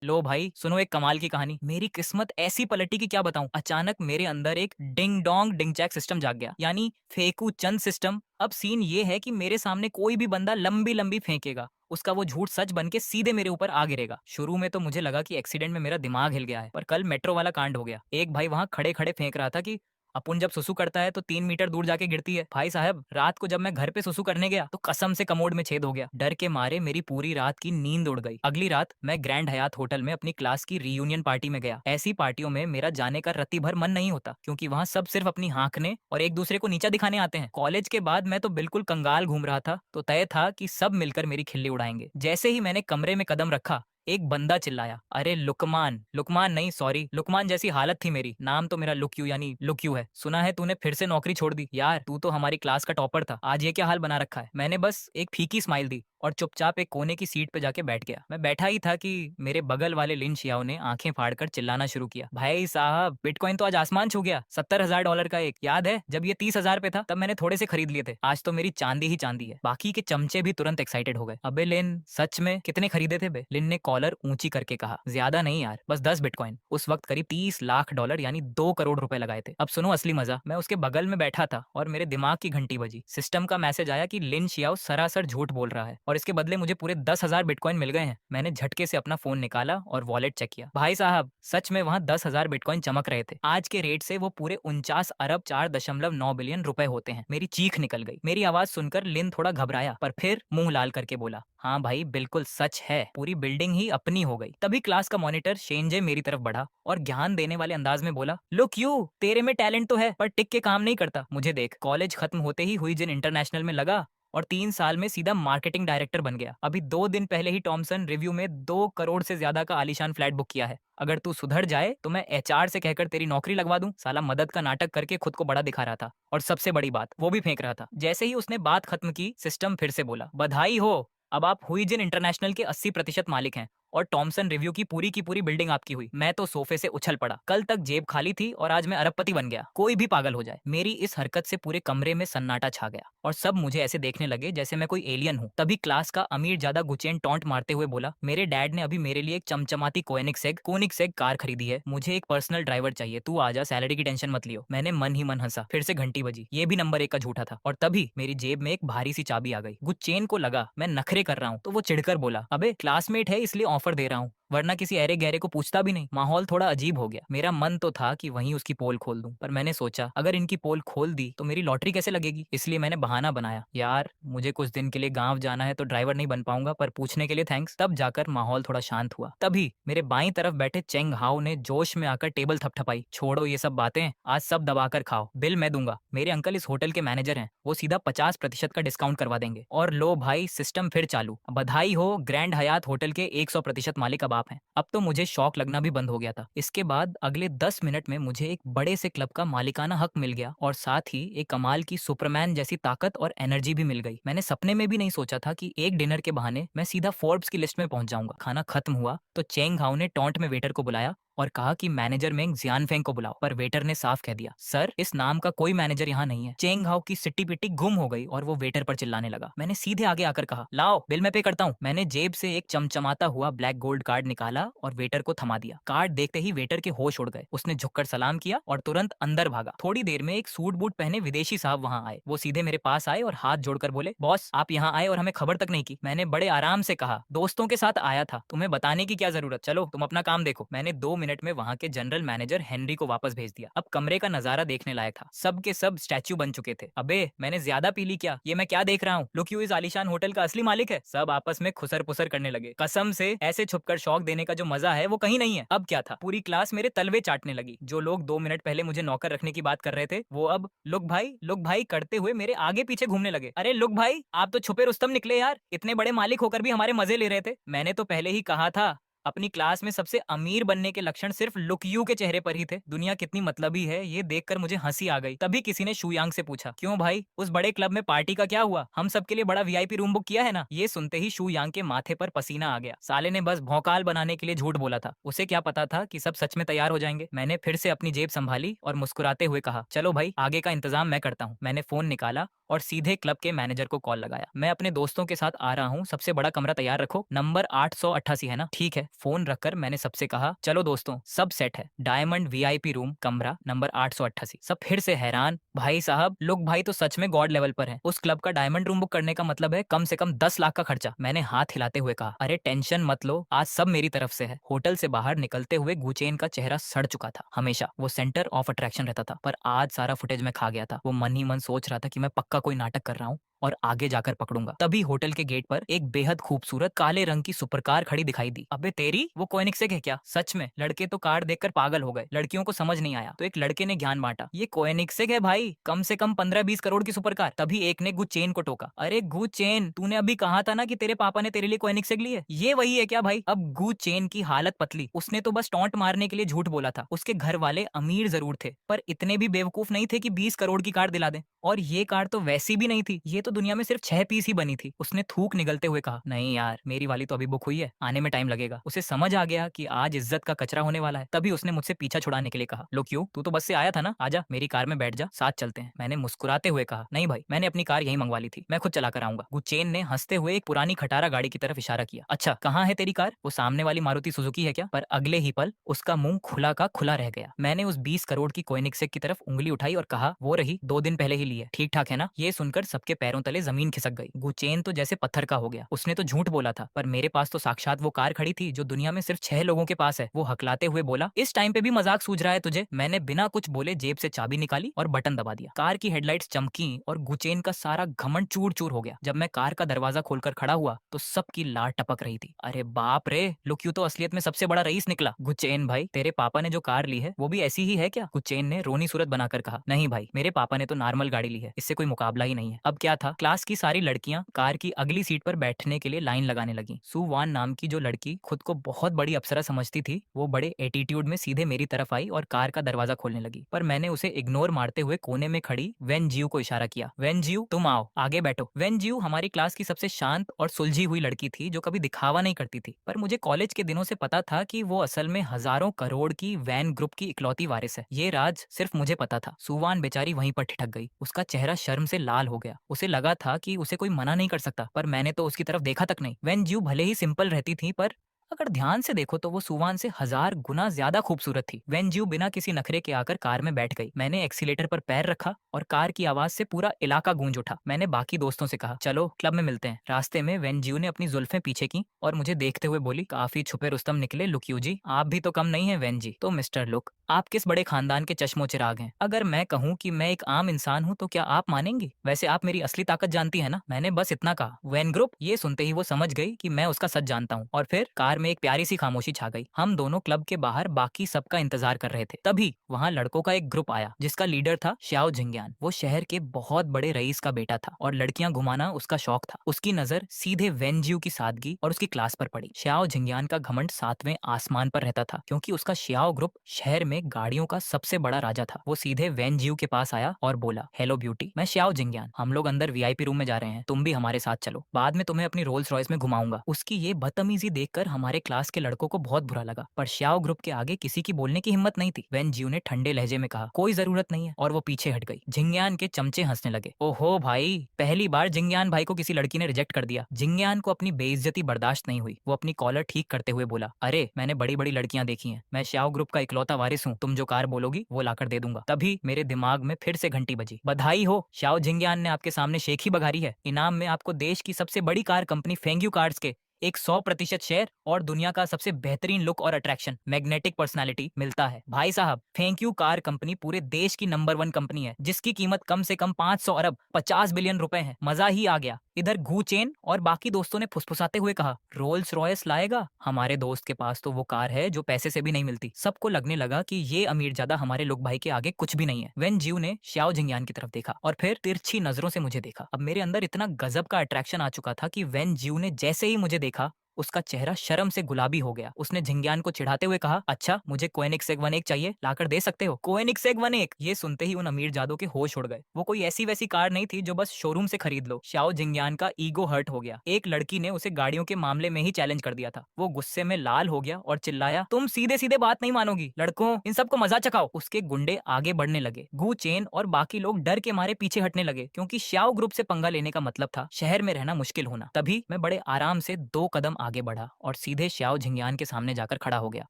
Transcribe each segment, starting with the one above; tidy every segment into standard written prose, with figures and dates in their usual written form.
लो भाई सुनो एक कमाल की कहानी। मेरी किस्मत ऐसी पलटी कि क्या बताऊं। अचानक मेरे अंदर एक डिंग डोंग डिंगचैक सिस्टम जाग गया, यानी फेंकू चंद सिस्टम। अब सीन ये है कि मेरे सामने कोई भी बंदा लंबी लंबी फेंकेगा, उसका वो झूठ सच बन के सीधे मेरे ऊपर आ गिरेगा। शुरू में तो मुझे लगा कि एक्सीडेंट में मेरा दिमाग हिल गया है, पर कल मेट्रो वाला कांड हो गया। एक भाई वहां खड़े खड़े फेंक रहा था कि अपुन जब सुसु करता है तो 3 मीटर दूर जाके गिरती है। भाई साहब रात को जब मैं घर पे सुसु करने गया तो कसम से कमोड में छेद हो गया। डर के मारे मेरी पूरी रात की नींद उड़ गई। अगली रात मैं ग्रैंड हयात होटल में अपनी क्लास की रीयूनियन पार्टी में गया। ऐसी पार्टियों में मेरा जाने का रत्ती भर मन नहीं होता, क्योंकि वहाँ सब सिर्फ अपनी हाँकने और एक दूसरे को नीचा दिखाने आते हैं। कॉलेज के बाद मैं तो बिल्कुल कंगाल घूम रहा था, तो तय था कि सब मिलकर मेरी खिल्ली उड़ाएंगे। जैसे ही मैंने कमरे में कदम रखा, एक बंदा चिल्लाया, अरे लुकमान। लुकमान नहीं, सॉरी, लुकमान जैसी हालत थी मेरी। नाम तो मेरा लुक यू यानी लुक यू है। सुना है तूने फिर से नौकरी छोड़ दी। यार तू तो हमारी क्लास का टॉपर था, आज ये क्या हाल बना रखा है। मैंने बस एक फीकी स्माइल दी और चुपचाप एक कोने की सीट पे जाके बैठ गया। मैं बैठा ही था कि मेरे बगल वाले लिन शियाओ ने आंखें फाड़कर चिल्लाना शुरू किया, भाई साहब बिटकॉइन तो आज आसमान छू गया। $70,000 का एक, याद है जब ये 30,000 पे था तब मैंने थोड़े से खरीद लिए थे। आज तो मेरी चांदी ही चांदी है। बाकी के चमचे भी तुरंत एक्साइटेड हो गए। अबे लिन सच में कितने खरीदे थे बे। लिन ने कॉलर ऊंची करके कहा, ज्यादा नहीं यार, बस 10 बिटकॉइन। उस वक्त करीब $30 लाख यानी 2 करोड़ रुपए लगाए थे। अब सुनो असली मजा। मैं उसके बगल में बैठा था और मेरे दिमाग की घंटी बजी। सिस्टम का मैसेज आया कि लिन शियाओ सरासर झूठ बोल रहा है और इसके बदले मुझे पूरे 10,000 बिटकॉइन मिल गए हैं। मैंने झटके से अपना फोन निकाला और वॉलेट चेक किया। भाई साहब सच में वहां 10,000 बिटकॉइन चमक रहे थे। आज के रेट से वो पूरे 49 अरब 4.9 बिलियन रुपए होते हैं। मेरी चीख निकल गई। मेरी आवाज सुनकर लिन थोड़ा घबराया, पर फिर मुंह लाल करके बोला, हाँ भाई बिल्कुल सच है, पूरी बिल्डिंग ही अपनी हो गई। तभी क्लास का मॉनिटर शेंजे मेरी तरफ बढ़ा और ज्ञान देने वाले अंदाज में बोला, लुक यू, तेरे में टैलेंट तो है पर टिक के काम नहीं करता। मुझे देख, कॉलेज खत्म होते ही हुई जिन इंटरनेशनल में लगा और 3 साल में सीधा मार्केटिंग डायरेक्टर बन गया। अभी 2 दिन पहले ही टॉमसन रिव्यू में 2 करोड़ से ज्यादा का आलीशान फ्लैट बुक किया है। अगर तू सुधर जाए तो मैं एचआर से कहकर तेरी नौकरी लगवा दूं। साला मदद का नाटक करके खुद को बड़ा दिखा रहा था और सबसे बड़ी बात वो भी फेंक रहा था। जैसे ही उसने बात खत्म की, सिस्टम फिर से बोला, बधाई हो, अब आप हुईजिन इंटरनेशनल के 80% मालिक हैं और टॉमसन रिव्यू की पूरी बिल्डिंग आपकी हुई। मैं तो सोफे से उछल पड़ा। कल तक जेब खाली थी और आज मैं अरबपति बन गया। कोई भी पागल हो जाए। मेरी इस हरकत से पूरे कमरे में सन्नाटा छा गया और सब मुझे ऐसे देखने लगे जैसे मैं कोई एलियन हूँ। तभी क्लास का अमीर ज्यादा गुचेन टॉन्ट मारते हुए बोला, मेरे डैड ने अभी मेरे लिए एक चमचमाती कोनिकसेग कार खरीदी है। मुझे एक पर्सनल ड्राइवर चाहिए, तू आजा, सैलरी की टेंशन मत लियो। मैंने मन ही मन हंसा। फिर से घंटी बजी। ये भी नंबर 1 का झूठा था और तभी मेरी जेब में एक भारी सी चाबी आ गई। गुचेन को लगा मैं नखरे कर रहा हूँ तो वो चिढ़कर बोला, अबे क्लासमेट है इसलिए ऑफर दे रहा हूँ, वरना किसी अरे गहरे को पूछता भी नहीं। माहौल थोड़ा अजीब हो गया। मेरा मन तो था कि वहीं उसकी पोल खोल दूं, पर मैंने सोचा अगर इनकी पोल खोल दी तो मेरी लॉटरी कैसे लगेगी। इसलिए मैंने बहाना बनाया, यार मुझे कुछ दिन के लिए गांव जाना है तो ड्राइवर नहीं बन पाऊंगा, पर पूछने के लिए थैंक्स। तब जाकर माहौल थोड़ा शांत हुआ। तभी मेरे बाईं तरफ बैठे चेंग हाओ ने जोश में आकर टेबल थपथपाई, छोड़ो ये सब बातें, आज सब दबाकर खाओ, बिल मैं दूंगा। मेरे अंकल इस होटल के मैनेजर हैं, वो सीधा 50% का डिस्काउंट करवा देंगे। और लो भाई सिस्टम फिर चालू। बधाई हो, ग्रैंड हयात होटल के 100% मालिक अब आप हैं। अब तो मुझे शौक लगना भी बंद हो गया था। इसके बाद अगले 10 मिनट में मुझे एक बड़े से क्लब का मालिकाना हक मिल गया और साथ ही एक कमाल की सुपरमैन जैसी ताकत और एनर्जी भी मिल गई। मैंने सपने में भी नहीं सोचा था कि एक डिनर के बहाने मैं सीधा फोर्ब्स की लिस्ट में पहुंच जाऊंगा। खाना खत्म हुआ तो चेंग हाउ ने टॉन्ट में वेटर को बुलाया और कहा कि मैनेजर मेंग जियानफेंग को बुलाओ, पर वेटर ने साफ कह दिया, सर इस नाम का कोई मैनेजर यहाँ नहीं है। चेंग हाउ की सिट्टी पिट्टी गुम हो गई और वो वेटर पर चिल्लाने लगा। मैंने सीधे आगे आकर कहा, लाओ बिल मैं पे करता हूँ। मैंने जेब से एक चमचमाता हुआ ब्लैक गोल्ड कार्ड निकाला और वेटर को थमा दिया। कार्ड देखते ही वेटर के होश उड़ गए। उसने झुककर सलाम किया और तुरंत अंदर भागा। थोड़ी देर में एक सूट बूट पहने विदेशी साहब वहाँ आए। वो सीधे मेरे पास आए और हाथ जोड़कर बोले, बॉस आप यहाँ आए और हमें खबर तक नहीं की। मैंने बड़े आराम से कहा, दोस्तों के साथ आया था, तुम्हें बताने की क्या जरूरत, चलो तुम अपना काम देखो। मैंने 2 मिनट में वहाँ के जनरल मैनेजर हेनरी को वापस भेज दिया। अब कमरे का नजारा देखने लायक था। सब के सब स्टैच्यू बन चुके थे। अबे मैंने ज्यादा पी ली क्या, ये मैं क्या देख रहा हूँ। लुक यू इस आलीशान होटल का असली मालिक है। सब आपस में खुसर पुसर करने लगे। कसम से ऐसे छुपकर शौक देने का जो मजा है वो कहीं नहीं है। अब क्या था, पूरी क्लास मेरे तलवे चाटने लगी। जो लोग 2 मिनट पहले मुझे नौकर रखने की बात कर रहे थे वो अब लुक भाई करते हुए मेरे आगे पीछे घूमने लगे। अरे लुक भाई आप तो छुपे रुस्तम निकले यार, इतने बड़े मालिक होकर भी हमारे मजे ले रहे थे। मैंने तो पहले ही कहा था अपनी क्लास में सबसे अमीर बनने के लक्षण सिर्फ लुक यू के चेहरे पर ही थे। दुनिया कितनी मतलबी है ये देखकर मुझे हंसी आ गई। तभी किसी ने शुयांग से पूछा, क्यों भाई उस बड़े क्लब में पार्टी का क्या हुआ, हम सबके लिए बड़ा वीआईपी रूम बुक किया है ना। ये सुनते ही शुयांग के माथे पर पसीना आ गया। साले ने बस भौकाल बनाने के लिए झूठ बोला था। उसे क्या पता था कि सब सच में तैयार हो जाएंगे। मैंने फिर से अपनी जेब संभाली और मुस्कुराते हुए कहा, चलो भाई आगे का इंतजाम मैं करता हूँ। मैंने फोन निकाला और सीधे क्लब के मैनेजर को कॉल लगाया। मैं अपने दोस्तों के साथ आ रहा हूँ, सबसे बड़ा कमरा तैयार रखो, नंबर 888 है ना? ठीक है। फोन रखकर मैंने सबसे कहा, चलो दोस्तों सब सेट है, डायमंड वीआईपी रूम, कमरा नंबर 888। सब फिर से हैरान, भाई साहब लोग भाई तो सच में गॉड लेवल पर है। उस क्लब का डायमंड रूम बुक करने का मतलब है कम से कम 10 लाख का खर्चा। मैंने हाथ हिलाते हुए कहा, अरे टेंशन मत लो, आज सब मेरी तरफ से है। होटल से बाहर निकलते हुए गुचेन का चेहरा सड़ चुका था। हमेशा वो सेंटर ऑफ अट्रैक्शन रहता था, पर आज सारा फुटेज में खा गया था। वो मन ही मन सोच रहा था कि मैं पक्का कोई नाटक कर रहा हूँ और आगे जाकर पकड़ूंगा। तभी होटल के गेट पर एक बेहद खूबसूरत काले रंग की सुपर कार खड़ी दिखाई दी। अबे तेरी, वो कोएनिक्सेग है क्या? सच में लड़के तो कार देखकर पागल हो गए, लड़कियों को समझ नहीं आया। तो एक लड़के ने ज्ञान बांटा, ये कोएनिक्सेग है भाई, कम से कम 15-20 करोड़ की सुपर कार। तभी एक ने गुचेन को टोका, अरे गुचेन, तूने अभी कहा था ना कि तेरे पापा ने तेरे लिए कोएनिक्सेग ली है, ये वही है क्या भाई? अब गुचेन की हालत पतली, उसने तो बस टॉन्ट मारने के लिए झूठ बोला था। उसके घर वाले अमीर जरूर थे, पर इतने भी बेवकूफ नहीं थे कि 20 करोड़ की कार दिला दें। और ये कार तो वैसी भी नहीं थी, ये तो दुनिया में सिर्फ 6 पीस ही बनी थी। उसने थूक निगलते हुए कहा, नहीं यार, मेरी वाली तो अभी बुक हुई है, आने में टाइम लगेगा। उसे समझ आ गया कि आज इज्जत का कचरा होने वाला है। तभी उसने मुझसे पीछा छुड़ाने के लिए कहा, लो क्यों, तू तो बस से आया था ना, आजा मेरी कार में बैठ जा, साथ चलते हैं। मैंने मुस्कुराते हुए कहा, नहीं भाई, मैंने अपनी कार यहीं मंगवा ली थी, मैं खुद चला कर आऊंगा। गुचेन ने हंसते हुए एक पुरानी खटारा गाड़ी की तरफ इशारा किया, अच्छा कहाँ है तेरी कार? वो सामने वाली मारुति सुजुकी है क्या? पर अगले ही पल उसका मुंह खुला का खुला रह गया। मैंने उस 20 करोड़ की कोएनिक्सेग की तरफ उंगली उठाई और कहा, वो रही, 2 दिन पहले ही ली है, ठीक ठाक है ना? ये सुनकर सबके पैरों तले जमीन खिसक गई। गुचेन तो जैसे पत्थर का हो गया। उसने तो झूठ बोला था, पर मेरे पास तो साक्षात वो कार खड़ी थी जो दुनिया में सिर्फ 6 लोगों के पास है। वो हकलाते हुए बोला, इस टाइम पे भी मजाक सूझ रहा है तुझे? मैंने बिना कुछ बोले जेब से चाबी निकाली और बटन दबा दिया। कार की हेडलाइट्स चमकी और गुचेन का सारा घमंड चूर चूर हो गया। जब मैं कार का दरवाजा खोलकर खड़ा हुआ तो सबकी लार टपक रही थी। अरे बाप रे, लुक यू तो असलियत में सबसे बड़ा रईस निकला। गुचेन भाई, तेरे पापा ने जो कार ली है वो भी ऐसी ही है क्या? गुचेन ने रोनी सूरत बनाकर कहा, नहीं भाई, मेरे पापा ने तो नॉर्मल गाड़ी ली है, इससे कोई मुकाबला ही नहीं है। अब क्या था, क्लास की सारी लड़कियां कार की अगली सीट पर बैठने के लिए लाइन लगाने लगी। सुवान नाम की जो लड़की खुद को बहुत बड़ी अप्सरा समझती थी, वो बड़े एटीट्यूड में सीधे मेरी तरफ आई और कार का दरवाजा खोलने लगी। पर मैंने उसे इग्नोर मारते हुए कोने में खड़ी वेनजियो को इशारा किया, वेनजियो तुम आओ, आगे बैठो। वेनजियो हमारी क्लास की सबसे शांत और सुलझी हुई लड़की थी, जो कभी दिखावा नहीं करती थी। पर मुझे कॉलेज के दिनों से पता था कि वो असल में हजारों करोड़ की वैन ग्रुप की इकलौती वारिस है। ये राज सिर्फ मुझे पता था। सुवान बेचारी वहीं पर ठिठक गई। उसका चेहरा शर्म से लाल हो गया। उसे लगा था कि उसे कोई मना नहीं कर सकता, पर मैंने तो उसकी तरफ देखा तक नहीं। वेनजियो भले ही सिंपल रहती थी, पर अगर ध्यान से देखो तो वो सुवान से 1000 गुना ज्यादा खूबसूरत थी। वेनजियो बिना किसी नखरे के आकर कार में बैठ गई। मैंने एक्सीलेटर पर पैर रखा और कार की आवाज से पूरा इलाका गूंज उठा। मैंने बाकी दोस्तों से कहा, चलो क्लब में मिलते हैं। रास्ते में वेनजियो ने अपनी जुल्फें पीछे की और मुझे देखते हुए बोली, काफी छुपे रुस्तम निकले लुक यू जी, आप भी तो कम नहीं है वेन जी। तो मिस्टर लुक, आप किस बड़े खानदान के चश्मो चिराग हैं? अगर मैं कहूँ कि मैं एक आम इंसान हूँ तो क्या आप मानेंगी? वैसे आप मेरी असली ताकत जानती है ना? मैंने बस इतना कहा। वैन ग्रुप, ये सुनते ही वो समझ गई कि मैं उसका सच जानता हूँ। और फिर कार में एक प्यारी सी खामोशी छा गई। हम दोनों क्लब के बाहर बाकी सबका इंतजार कर रहे थे। तभी वहाँ लड़कों का एक ग्रुप आया जिसका लीडर था श्याओ झिंग्यान। वो शहर के बहुत बड़े रईस का बेटा था और लड़कियां घुमाना उसका शौक था। उसकी नजर सीधे वेनजियो की सादगी और उसकी क्लास पर पड़ी। श्याओ झिंग्यान का घमंड 7वें आसमान पर रहता था, क्योंकि उसका श्याओ ग्रुप शहर में गाड़ियों का सबसे बड़ा राजा था। वो सीधे वेनजियो के पास आया और बोला, हेलो ब्यूटी, मैं श्याओ झिंग्यान, हम लोग अंदर वीआईपी रूम में जा रहे हैं, तुम भी हमारे साथ चलो, बाद में तुम्हें अपनी रोल्स रॉयस में घुमाऊंगा। उसकी ये बदतमीजी देखकर हमारे क्लास के लड़कों को बहुत बुरा लगा, पर श्याओ ग्रुप के आगे किसी की बोलने की हिम्मत नहीं थी। वेनजियो ने ठंडे लहजे में कहा, कोई जरूरत नहीं है, और वो पीछे हट गई। झिंग्यान के चमचे हंसने लगे। ओहो भाई, पहली बार झिंग्यान भाई को किसी लड़की ने रिजेक्ट कर दिया। झिंग्यान को अपनी बेइज्जती बर्दाश्त नहीं हुई। वो अपनी कॉलर ठीक करते हुए बोला, अरे मैंने बड़ी बड़ी लड़कियां देखी हैं, मैं श्याओ ग्रुप का इकलौता वारिस हूँ, तुम जो कार बोलोगी वो लाकर दे दूंगा। तभी मेरे दिमाग में फिर से घंटी बजी। बधाई हो, श्याओ झिंग्यान ने आपके सामने शेख ही बघारी है। इनाम में आपको देश की सबसे बड़ी कार कंपनी फेंग्यू कार्स के एक 100% शेयर और दुनिया का सबसे बेहतरीन लुक और अट्रैक्शन, मैग्नेटिक पर्सनालिटी मिलता है। भाई साहब, थैंक यू कार कंपनी पूरे देश की नंबर 1 कंपनी है, जिसकी कीमत कम से कम 500 अरब 50 बिलियन रुपए है। मजा ही आ गया। इधर गू चेन और बाकी दोस्तों ने फुसफुसाते हुए कहा, रोल्स रॉयस लाएगा? हमारे दोस्त के पास तो वो कार है जो पैसे से भी नहीं मिलती। सबको लगने लगा कि ये अमीरजादा हमारे लोग भाई के आगे कुछ भी नहीं है। वेनजियो ने श्याओ झिंग्यान की तरफ देखा और फिर तिरछी नजरों से मुझे देखा। अब मेरे अंदर इतना गजब का अट्रैक्शन आ चुका था कि वेनजियो ने जैसे ही मुझे देखा, उसका चेहरा शर्म से गुलाबी हो गया। उसने झिंगयान को चिढ़ाते हुए कहा, अच्छा मुझे कोएनिग्सेग 1 चाहिए, लाकर दे सकते हो? कोएनिग्सेग 1? ये सुनते ही उन अमीर जादों के होश उड़ गए। वो कोई ऐसी वैसी कार नहीं थी जो बस शोरूम से खरीद लो। शाओ झिंगयान का ईगो हर्ट हो गया। एक लड़की ने उसे गाड़ियों के मामले में ही चैलेंज कर दिया था। वो गुस्से में लाल हो गया और चिल्लाया, तुम सीधे सीधे बात नहीं मानोगी, लड़कों इन सबको मजा चखाओ। उसके गुंडे आगे बढ़ने लगे। गु चेन और बाकी लोग डर के मारे पीछे हटने लगे, क्योंकि श्याओ ग्रुप से पंगा लेने का मतलब था शहर में रहना मुश्किल होना। तभी मैं बड़े आराम से 2 कदम आगे बढ़ा और सीधे श्याओ झिंगयान के सामने जाकर खड़ा हो गया।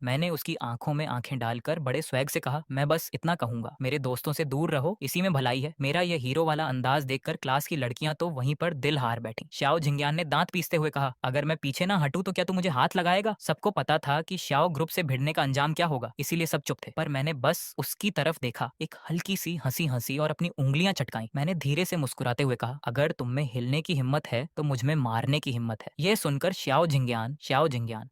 मैंने उसकी आंखों में आंखें डालकर बड़े स्वैग से कहा, मैं बस इतना कहूंगा, मेरे दोस्तों से दूर रहो, इसी में भलाई है। मेरा यह हीरो वाला अंदाज देखकर क्लास की लड़कियां तो वहीं पर दिल हार बैठी। श्याओ झिंगयान ने दांत पीसते हुए कहा, अगर मैं पीछे ना हटूं तो क्या तू मुझे हाथ लगाएगा? सबको पता था कि श्याओ ग्रुप से भिड़ने का अंजाम क्या होगा, इसीलिए सब चुप थे। पर मैंने बस उसकी तरफ देखा, एक हल्की सी हंसी हंसी और अपनी उंगलियां चटकाई। मैंने धीरे से मुस्कुराते हुए कहा, अगर तुम में हिलने की हिम्मत है तो मुझ में मारने की हिम्मत है। यह सुनकर श्याओ झिंगयान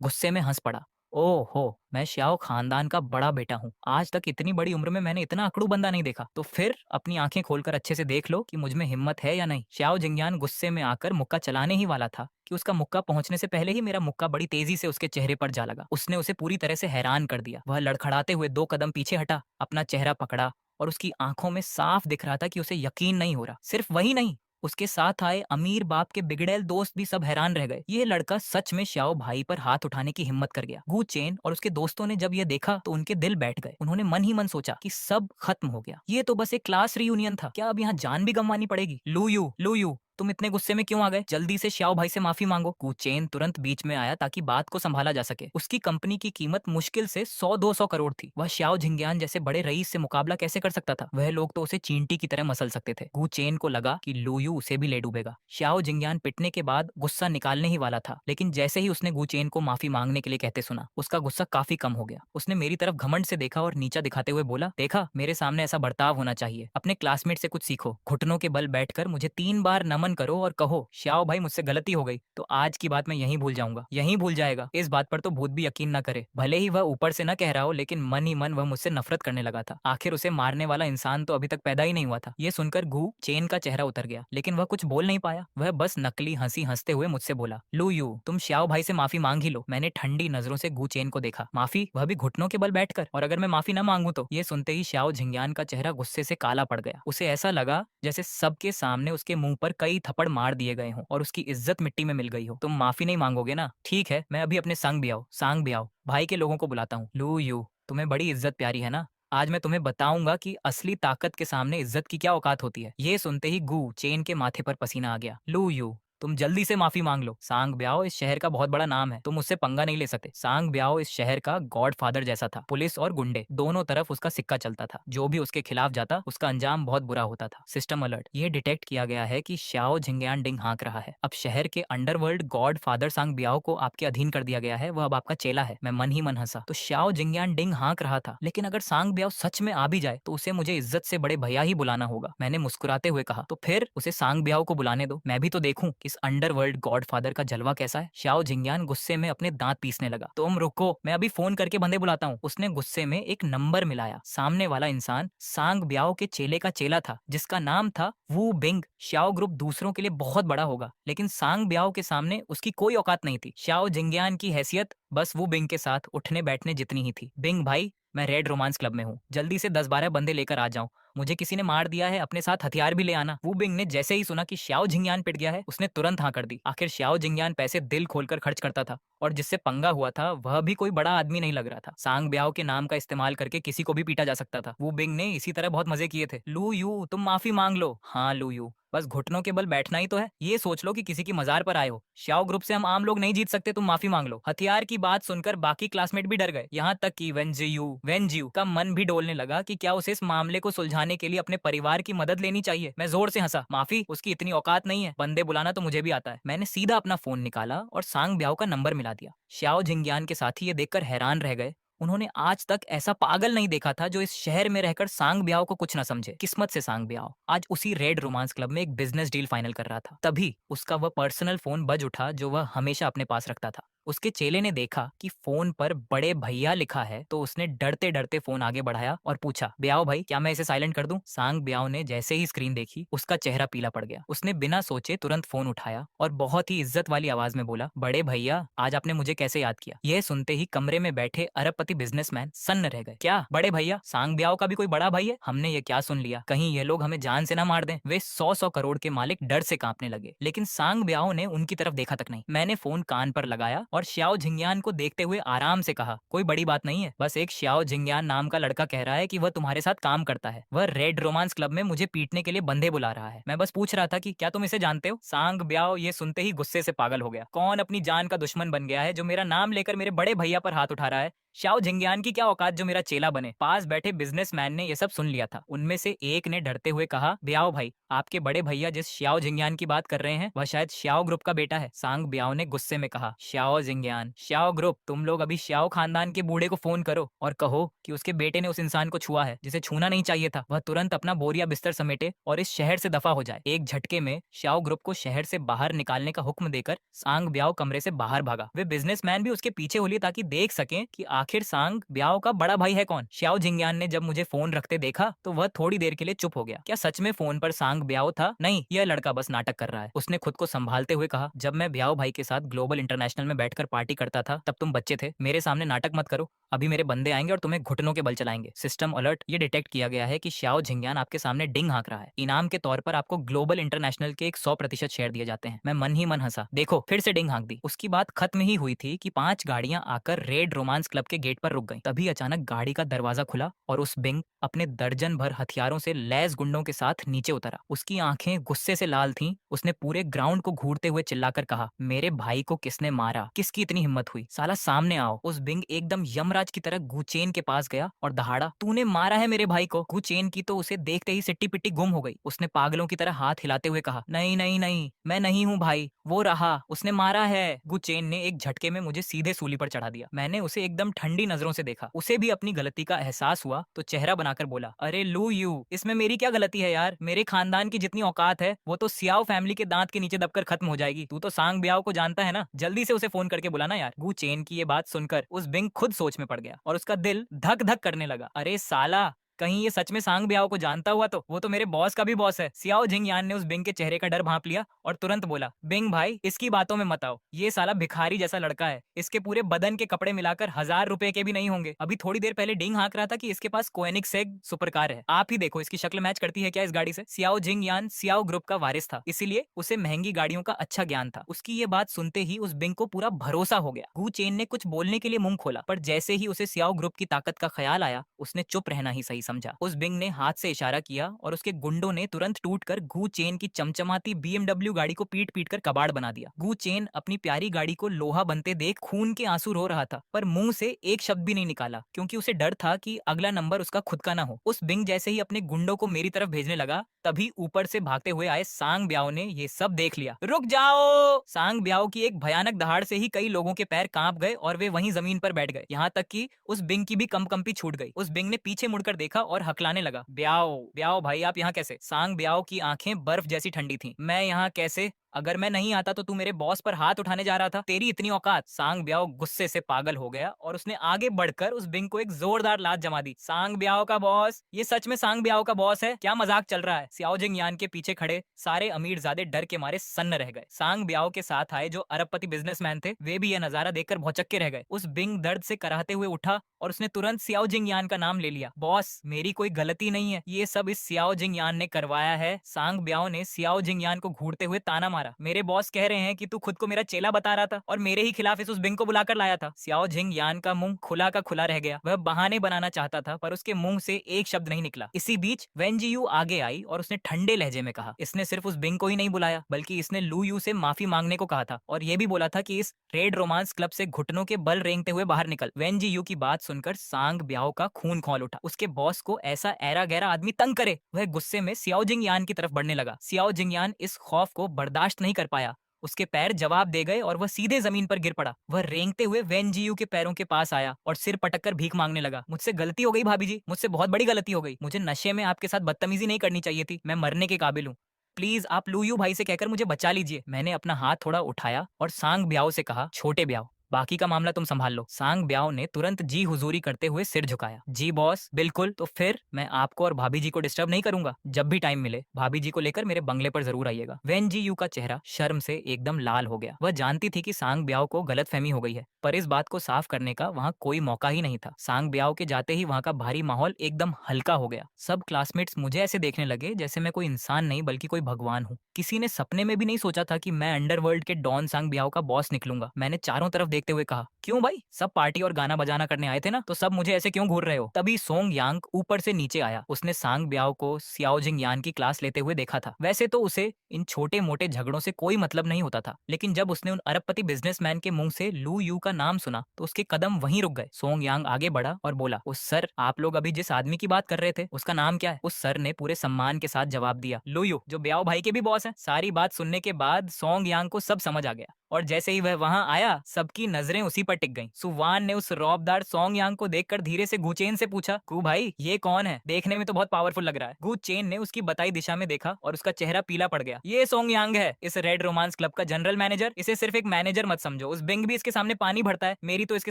गुस्से में हंस पड़ा। ओहो, मैं श्याओ खानदान का बड़ा बेटा हूँ। आज तक इतनी बड़ी उम्र में मैंने इतना अकड़ू बंदा नहीं देखा। तो फिर अपनी आंखें खोलकर अच्छे से देख लो कि मुझ में हिम्मत है या नहीं। श्याओ झिंगयान गुस्से में आकर मुक्का चलाने ही वाला था कि उसका मुक्का पहुंचने से पहले ही मेरा मुक्का बड़ी तेजी से उसके चेहरे पर जा लगा। उसने उसे पूरी तरह से हैरान कर दिया। वह लड़खड़ाते हुए 2 कदम पीछे हटा, अपना चेहरा पकड़ा और उसकी आंखों में साफ दिख रहा था कि उसे यकीन नहीं हो रहा। सिर्फ वही नहीं, उसके साथ आए अमीर बाप के बिगड़ैल दोस्त भी सब हैरान रह गए। ये लड़का सच में श्याओ भाई पर हाथ उठाने की हिम्मत कर गया। गु चेन और उसके दोस्तों ने जब ये देखा तो उनके दिल बैठ गए। उन्होंने मन ही मन सोचा कि सब खत्म हो गया, ये तो बस एक क्लास रियूनियन था, क्या अब यहाँ जान भी गंवानी पड़ेगी? लू यू, तुम इतने गुस्से में क्यों आ गए? जल्दी से श्याओ भाई से माफी मांगो। गु चेन तुरंत बीच में आया ताकि बात को संभाला जा सके। उसकी कंपनी की कीमत मुश्किल से 100-200 करोड़ थी। वह श्याओ झिंगयान जैसे बड़े रईस से मुकाबला कैसे कर सकता था? वह लोग तो उसे चींटी की तरह मसल सकते थे। गु चेन को लगा कि लू यू उसे भी ले डूबेगा। श्याओ झिंगयान पिटने के बाद गुस्सा निकालने ही वाला था, लेकिन जैसे ही उसने गु चेन को माफी मांगने के लिए कहते सुना, उसका गुस्सा काफी कम हो गया। उसने मेरी तरफ घमंड से देखा और नीचा दिखाते हुए बोला, देखा, मेरे सामने ऐसा बर्ताव होना चाहिए। अपने क्लासमेट से कुछ सीखो। घुटनों के बल बैठकर मुझे 3 बार नमन करो और कहो, श्याओ भाई मुझसे गलती हो गई। तो आज की बात मैं यहीं भूल जाऊंगा, यहीं भूल जाएगा। इस बात पर तो भूत भी यकीन न करे। भले ही वह ऊपर से न कह रहा हो, लेकिन मन ही मन वह मुझसे नफरत करने लगा था। आखिर उसे मारने वाला इंसान तो अभी तक पैदा ही नहीं हुआ था। ये सुनकर गु चेन का चेहरा उतर गया, लेकिन वह कुछ बोल नहीं पाया। वह बस नकली हंसी हंसते हुए मुझसे बोला, लू यू, तुम श्याओ भाई से माफी मांग ही लो। मैंने ठंडी नजरों से गु चेन को देखा। माफी? वह भी घुटनों के बल बैठकर? और अगर मैं माफी न मांगू तो? ये सुनते ही श्याओ झिंगयान का चेहरा गुस्से से काला पड़ गया। उसे ऐसा लगा जैसे सबके सामने उसके मुंह पर कई थप्पड़ मार दिए गए हों और उसकी इज्जत मिट्टी में मिल गई हो। तुम माफी नहीं मांगोगे ना? ठीक है, मैं अभी अपने सांग भी आओ भाई के लोगों को बुलाता हूँ। लू यू, तुम्हें बड़ी इज्जत प्यारी है ना? आज मैं तुम्हें बताऊंगा कि असली ताकत के सामने इज्जत की क्या औकात होती है। ये सुनते ही गु चेन के माथे पर पसीना आ गया। लू यू, तुम जल्दी से माफी मांग लो। सांग ब्याओ इस शहर का बहुत बड़ा नाम है, तुम उससे पंगा नहीं ले सकते। सांग ब्याओ इस शहर का गॉडफादर जैसा था। पुलिस और गुंडे दोनों तरफ उसका सिक्का चलता था। जो भी उसके खिलाफ जाता उसका अंजाम बहुत बुरा होता था। सिस्टम अलर्ट, ये डिटेक्ट किया गया है कि श्याओ झिंगयान डिंग हाँक रहा है। अब शहर के अंडरवर्ल्ड गॉड फादर सांग ब्याओ को आपके अधीन कर दिया गया है। वह अब आपका चेला है। मैं मन ही मन हंसा। तो श्याओ झिंगयान डिंग हाँक रहा था, लेकिन अगर सांग ब्याओ सच में आ भी जाए तो उसे मुझे इज्जत से बड़े भैया ही बुलाना होगा। मैंने मुस्कुराते हुए कहा, तो फिर उसे सांग ब्याओ को बुलाने दो, मैं भी तो देखूं इस अंडरवर्ल्ड गॉडफादर का जलवा कैसा है। श्याओ झिंगयान गुस्से में अपने दांत पीसने लगा। तुम रुको, मैं अभी फोन करके बंदे बुलाता हूँ। उसने गुस्से में एक नंबर मिलाया। सामने वाला इंसान सांग ब्याओ के चेले का चेला था, जिसका नाम था वू बिंग। श्याओ ग्रुप दूसरों के लिए बहुत बड़ा होगा, लेकिन सांग ब्याओ के सामने उसकी कोई औकात नहीं थी। श्याओ झिंगयान की हैसियत बस वू बिंग के साथ उठने बैठने जितनी ही थी। बिंग भाई, मैं रेड रोमांस क्लब में हूँ, जल्दी से 10-12 बंदे लेकर आ जाओ। मुझे किसी ने मार दिया है, अपने साथ हथियार भी ले आना। वू बिंग ने जैसे ही सुना कि श्याओ झिंगयान पिट गया है, उसने तुरंत हाँ कर दी। आखिर श्याओ झिंगयान पैसे दिल खोलकर खर्च करता था और जिससे पंगा हुआ था वह भी कोई बड़ा आदमी नहीं लग रहा था। सांग ब्याओ के नाम का इस्तेमाल करके किसी को भी पीटा जा सकता था। वू बिंग ने इसी तरह बहुत मजे किए थे। लू यू, तुम माफी मांग लो। हाँ लू यू, बस घुटनों के बल बैठना ही तो है। ये सोच लो कि किसी की मजार पर आए हो। श्याओ ग्रुप से हम आम लोग नहीं जीत सकते, तुम माफी मांग लो। हथियार की बात सुनकर बाकी क्लासमेट भी डर गए, यहाँ तक कि वेनजियू का मन भी डोलने लगा कि क्या उसे इस मामले को सुलझाने के लिए अपने परिवार की मदद लेनी चाहिए। मैं जोर से हंसा। माफी? उसकी इतनी औकात नहीं है, बंदे बुलाना तो मुझे भी आता है। मैंने सीधा अपना फोन निकाला और सांग ब्याओ का नंबर मिला दिया। श्याओ झिंगयान के साथी ये देखकर हैरान रह गए। उन्होंने आज तक ऐसा पागल नहीं देखा था जो इस शहर में रहकर सांग ब्याओ को कुछ न समझे। किस्मत से सांग ब्याओ आज उसी रेड रोमांस क्लब में एक बिजनेस डील फाइनल कर रहा था। तभी उसका वह पर्सनल फोन बज उठा जो वह हमेशा अपने पास रखता था। उसके चेले ने देखा कि फोन पर बड़े भैया लिखा है तो उसने डरते डरते फोन आगे बढ़ाया और पूछा, ब्याओ भाई क्या मैं इसे साइलेंट कर दूं? सांग ब्याओ ने जैसे ही स्क्रीन देखी उसका चेहरा पीला पड़ गया। उसने बिना सोचे तुरंत फोन उठाया और बहुत ही इज्जत वाली आवाज में बोला, बड़े भैया आज आपने मुझे कैसे याद किया? यह सुनते ही कमरे में बैठे अरबपति बिजनेसमैन सन्न रह गए। क्या बड़े भैया, सांग ब्याओ का भी कोई बड़ा भाई है? हमने ये क्या सुन लिया, कहीं ये लोग हमें जान से ना मार दें। वे 100 करोड़ के मालिक डर से कांपने लगे, लेकिन सांग ब्याओ ने उनकी तरफ देखा तक नहीं। मैंने फोन कान पर लगाया और श्याओ झिंगयान को देखते हुए आराम से कहा, कोई बड़ी बात नहीं है, बस एक श्याओ झिंगयान नाम का लड़का कह रहा है कि वह तुम्हारे साथ काम करता है। वह रेड रोमांस क्लब में मुझे पीटने के लिए बंदे बुला रहा है। मैं बस पूछ रहा था कि क्या तुम इसे जानते हो? सांग ब्याओ ये सुनते ही गुस्से से पागल हो गया। कौन अपनी जान का दुश्मन बन गया है जो मेरा नाम लेकर मेरे बड़े भैया पर हाथ उठा रहा है? श्याओ झिंगयान की क्या औकात जो मेरा चेला बने? पास बैठे बिजनेसमैन ने यह सब सुन लिया था। उनमें से एक ने डरते हुए कहा, ब्याओ भाई आपके बड़े भैया जिस श्याओ झिंगयान की बात कर रहे हैं वह शायद श्याओ ग्रुप का बेटा है। सांग ब्याओ ने गुस्से में कहा, श्याओ झिंगयान, श्याओ ग्रुप, तुम लोग अभी श्याओ खानदान के बूढ़े को फोन करो और कहो कि उसके बेटे ने उस इंसान को छुआ है जिसे छूना नहीं चाहिए था। वह तुरंत अपना बोरिया बिस्तर समेटे और इस शहर से दफा हो जाए। एक झटके में श्याओ ग्रुप को शहर से बाहर निकालने का हुक्म देकर सांग ब्याओ कमरे से बाहर भागा। वे बिजनेसमैन भी उसके पीछे हो लिए ताकि देख सकें कि आखिर सांग ब्याओ का बड़ा भाई है कौन। श्याओ झिंगयान ने जब मुझे फोन रखते देखा तो वह थोड़ी देर के लिए चुप हो गया। क्या सच में फोन पर सांग ब्याओ था? नहीं, यह लड़का बस नाटक कर रहा है। उसने खुद को संभालते हुए कहा, जब मैं ब्याओ भाई के साथ ग्लोबल इंटरनेशनल में बैठकर पार्टी करता था तब तुम बच्चे थे। मेरे सामने नाटक मत करो, अभी मेरे बंदे आएंगे और तुम्हें घुटनों के बल चलाएंगे। सिस्टम अलर्ट, ये डिटेक्ट किया गया है कि श्याओ झिंगयान आपके सामने डिंग हाँक रहा है। इनाम के तौर पर आपको ग्लोबल इंटरनेशनल के एक 100% शेयर दिए जाते हैं। मैं मन ही मन हंसा, देखो फिर से डिंग हाँक दी। उसकी बात खत्म ही हुई थी कि 5 गाड़ियां आकर रेड रोमांस क्लब के गेट पर रुक गईं। तभी अचानक गाड़ी का दरवाजा खुला और उस बिंग अपने दर्जन भर हथियारों से लैस गुंडों के साथ नीचे उतरा। उसकी आंखें गुस्से से लाल थीं। उसने पूरे ग्राउंड को घूरते हुए चिल्लाकर कहा, मेरे भाई को किसने मारा? किसकी इतनी हिम्मत हुई? साला सामने आओ। उस बिंग एकदम यमराज की तरह गुचेन के पास गया और दहाड़ा, तूने मारा है मेरे भाई को? गुचेन की तो उसे देखते ही सिट्टी पिट्टी गुम हो गई। उसने पागलों की तरह हाथ हिलाते हुए कहा, नहीं नहीं नहीं, मैं नहीं हूँ भाई, वो रहा, उसने मारा है। गुचेन ने एक झटके में मुझे सीधे सूली पर चढ़ा दिया। मैंने उसे एकदम ठंडी नजरों से देखा। उसे भी अपनी गलती का एहसास हुआ तो चेहरा बनाकर बोला, अरे लू यू, इसमें मेरी क्या गलती है यार? मेरे खानदान की जितनी औकात है वो तो सियाओ फैमिली के दांत के नीचे दबकर खत्म हो जाएगी। तू तो सांग ब्याओ को जानता है ना, जल्दी से उसे फोन करके बुलाना यार। गु चेन की ये बात सुनकर उस बिंग खुद सोच में पड़ गया और उसका दिल धक धक करने लगा। अरे साला, कहीं ये सच में सांग ब्याओ को जानता हुआ तो वो तो मेरे बॉस का भी बॉस है। सियाओ झिंगयान ने उस बिंग के चेहरे का डर भांप लिया और तुरंत बोला, बिंग भाई इसकी बातों में मत आओ, ये साला भिखारी जैसा लड़का है, इसके पूरे बदन के कपड़े मिलाकर 1000 रुपए के भी नहीं होंगे। अभी थोड़ी देर पहले डिंग हाँक रहा था कि इसके पास कोएनिगसेग सुपर कार है। आप ही देखो इसकी शक्ल मैच करती है क्या इस गाड़ी से? सियाओ झिंगयान सियाओ ग्रुप का वारिस था, इसीलिए उसे महंगी गाड़ियों का अच्छा ज्ञान था। उसकी ये बात सुनते ही उस बिंग को पूरा भरोसा हो गया। गु चेन ने कुछ बोलने के लिए मुंह खोला, पर जैसे ही उसे सियाओ ग्रुप की ताकत का ख्याल आया उसने चुप रहना ही सही समझा। उस बिंग ने हाथ से इशारा किया और उसके गुंडों ने तुरंत टूटकर गु चेन की चमचमाती BMW गाड़ी को पीट पीट कर कबाड़ बना दिया। गु चेन अपनी प्यारी गाड़ी को लोहा बनते देख खून के आंसू रो रहा था, पर मुंह से एक शब्द भी नहीं निकाला, क्योंकि उसे डर था कि अगला नंबर उसका खुद का ना हो। उस बिंग जैसे ही अपने गुंडों को मेरी तरफ भेजने लगा, तभी ऊपर से भागते हुए आए सांग ब्याओ ने ये सब देख लिया। रुक जाओ! सांग ब्याओ की एक भयानक दहाड़ से ही कई लोगों के पैर कांप गए और वे वहीं जमीन पर बैठ गए। यहाँ तक कि उस बिंग की भी कंपकंपी छूट गई। उस बिंग ने पीछे मुड़कर देखा और हकलाने लगा, ब्याओ ब्याओ भाई आप यहाँ कैसे? सांग ब्याओ की आंखें बर्फ जैसी ठंडी थीं। मैं यहाँ कैसे? अगर मैं नहीं आता तो तू मेरे बॉस पर हाथ उठाने जा रहा था, तेरी इतनी औकात? सांग ब्याओ गुस्से से पागल हो गया और उसने आगे बढ़कर उस बिंग को एक जोरदार लात जमा दी। सांग ब्याओ का बॉस? ये सच में सांग ब्याओ का बॉस है? क्या मजाक चल रहा है? सियाओ झिंगयान के पीछे खड़े सारे अमीरजादे डर के मारे सन्न रह गए। सांग ब्याओ के साथ आए जो अरबपति बिजनेसमैन थे वे भी यह नजारा देखकर भौचक्के रह गए। उस बिंग दर्द से कराहते हुए उठा और उसने तुरंत सियाओ झिंगयान का नाम ले लिया। बॉस मेरी कोई गलती नहीं है, ये सब इस सियाओ झिंगयान ने करवाया है। सांग ब्याओ ने सियाओ झिंगयान को घूरते हुए ताना मारा, मेरे बॉस कह रहे हैं कि तू खुद को मेरा चेला बता रहा था और मेरे ही खिलाफ उस बिंग को बुलाकर लाया था। सियाओ झिंगयान का मुंह खुला का खुला रह गया। वह बहाने बनाना चाहता था पर उसके मुंह से एक शब्द नहीं निकला। इसी बीच वेंजियू आगे आई और उसने ठंडे लहजे में कहा, इसने सिर्फ उस बिंग को ही नहीं बुलाया बल्कि इसने लू यू से माफी मांगने को कहा था और यह भी बोला था कि इस रेड रोमांस क्लब से घुटनों के बल रेंगते हुए बाहर निकल। वेंजियू की बात सुनकर सांग ब्याओ का खून खौल उठा। उसके बॉस को ऐसा ऐरा गहरा आदमी तंग करे? वह गुस्से में सियाओ झिंगयान की तरफ बढ़ने लगा। सियाओ झिंगयान इस खौफ को बर्दाश्त नहीं कर पाया। उसके पैर जवाब दे गए और वह सीधे जमीन पर गिर पड़ा। वह रेंगते हुए वेंजियू के पैरों के पास आया और सिर पटककर भीख मांगने लगा। मुझसे गलती हो गई भाभी जी, मुझसे बहुत बड़ी गलती हो गई। मुझे नशे में आपके साथ बदतमीजी नहीं करनी चाहिए थी, मैं मरने के काबिल हूँ। प्लीज आप लू यू भाई से कहकर मुझे बचा लीजिए। मैंने अपना हाथ थोड़ा उठाया और सांग ब्याओ से कहा, छोटे ब्याओ बाकी का मामला तुम संभाल लो। सांग ब्याओ ने तुरंत जी हुजूरी करते हुए सिर झुकाया। जी बॉस, बिल्कुल। तो फिर मैं आपको और भाभी जी को डिस्टर्ब नहीं करूंगा। जब भी टाइम मिले भाभी जी को लेकर मेरे बंगले पर जरूर आइएगा। वेन जी यू का चेहरा शर्म से एकदम लाल हो गया। वह जानती थी कि सांग ब्याओ को गलतफहमी हो गई है, पर इस बात को साफ करने का वहाँ कोई मौका ही नहीं था। सांग ब्याओ के जाते ही वहाँ का भारी माहौल एकदम हल्का हो गया। सब क्लासमेट्स मुझे ऐसे देखने लगे जैसे मैं कोई इंसान नहीं बल्कि कोई भगवान हूँ। किसी ने सपने में भी नहीं सोचा था कि मैं अंडरवर्ल्ड के डॉन सांग ब्याओ का बॉस निकलूंगा। मैंने चारों तरफ देखते हुए कहा, क्यों भाई, सब पार्टी और गाना बजाना करने आए थे ना, तो सब मुझे ऐसे क्यों घूर रहे हो? तभी सोंग यांग ऊपर से नीचे आया। उसने सांग ब्याओ को सियाओ जिंग यान की क्लास लेते हुए देखा था। वैसे तो उसे इन छोटे मोटे झगड़ों से कोई मतलब नहीं होता था, लेकिन जब उसने उन अरबपति बिजनेसमैन के मुंह से लू यू का नाम सुना तो उसके कदम वहीं रुक गए। सोंग यांग आगे बढ़ा और बोला, उस सर, आप लोग अभी जिस आदमी की बात कर रहे थे उसका नाम क्या है? उस सर ने पूरे सम्मान के साथ जवाब दिया, लू यू, जो ब्याओ भाई के भी बॉस हैं। सारी बात सुनने के बाद सोंग यांग को सब समझ आ गया और जैसे ही वह वहां आया सबकी नजरें उसी पर टिक गईं। सुवान ने उस रौबदार सोंग यांग को देखकर धीरे से गुचेन से पूछा, कू भाई, ये कौन है? देखने में तो बहुत पावरफुल लग रहा है। गुचेन ने उसकी बताई दिशा में देखा और उसका चेहरा पीला पड़ गया। ये सोंग यांग है, इस रेड रोमांस क्लब का जनरल मैनेजर। इसे सिर्फ एक मैनेजर मत समझो, उस बिंग भी इसके सामने पानी भरता है। मेरी तो इसके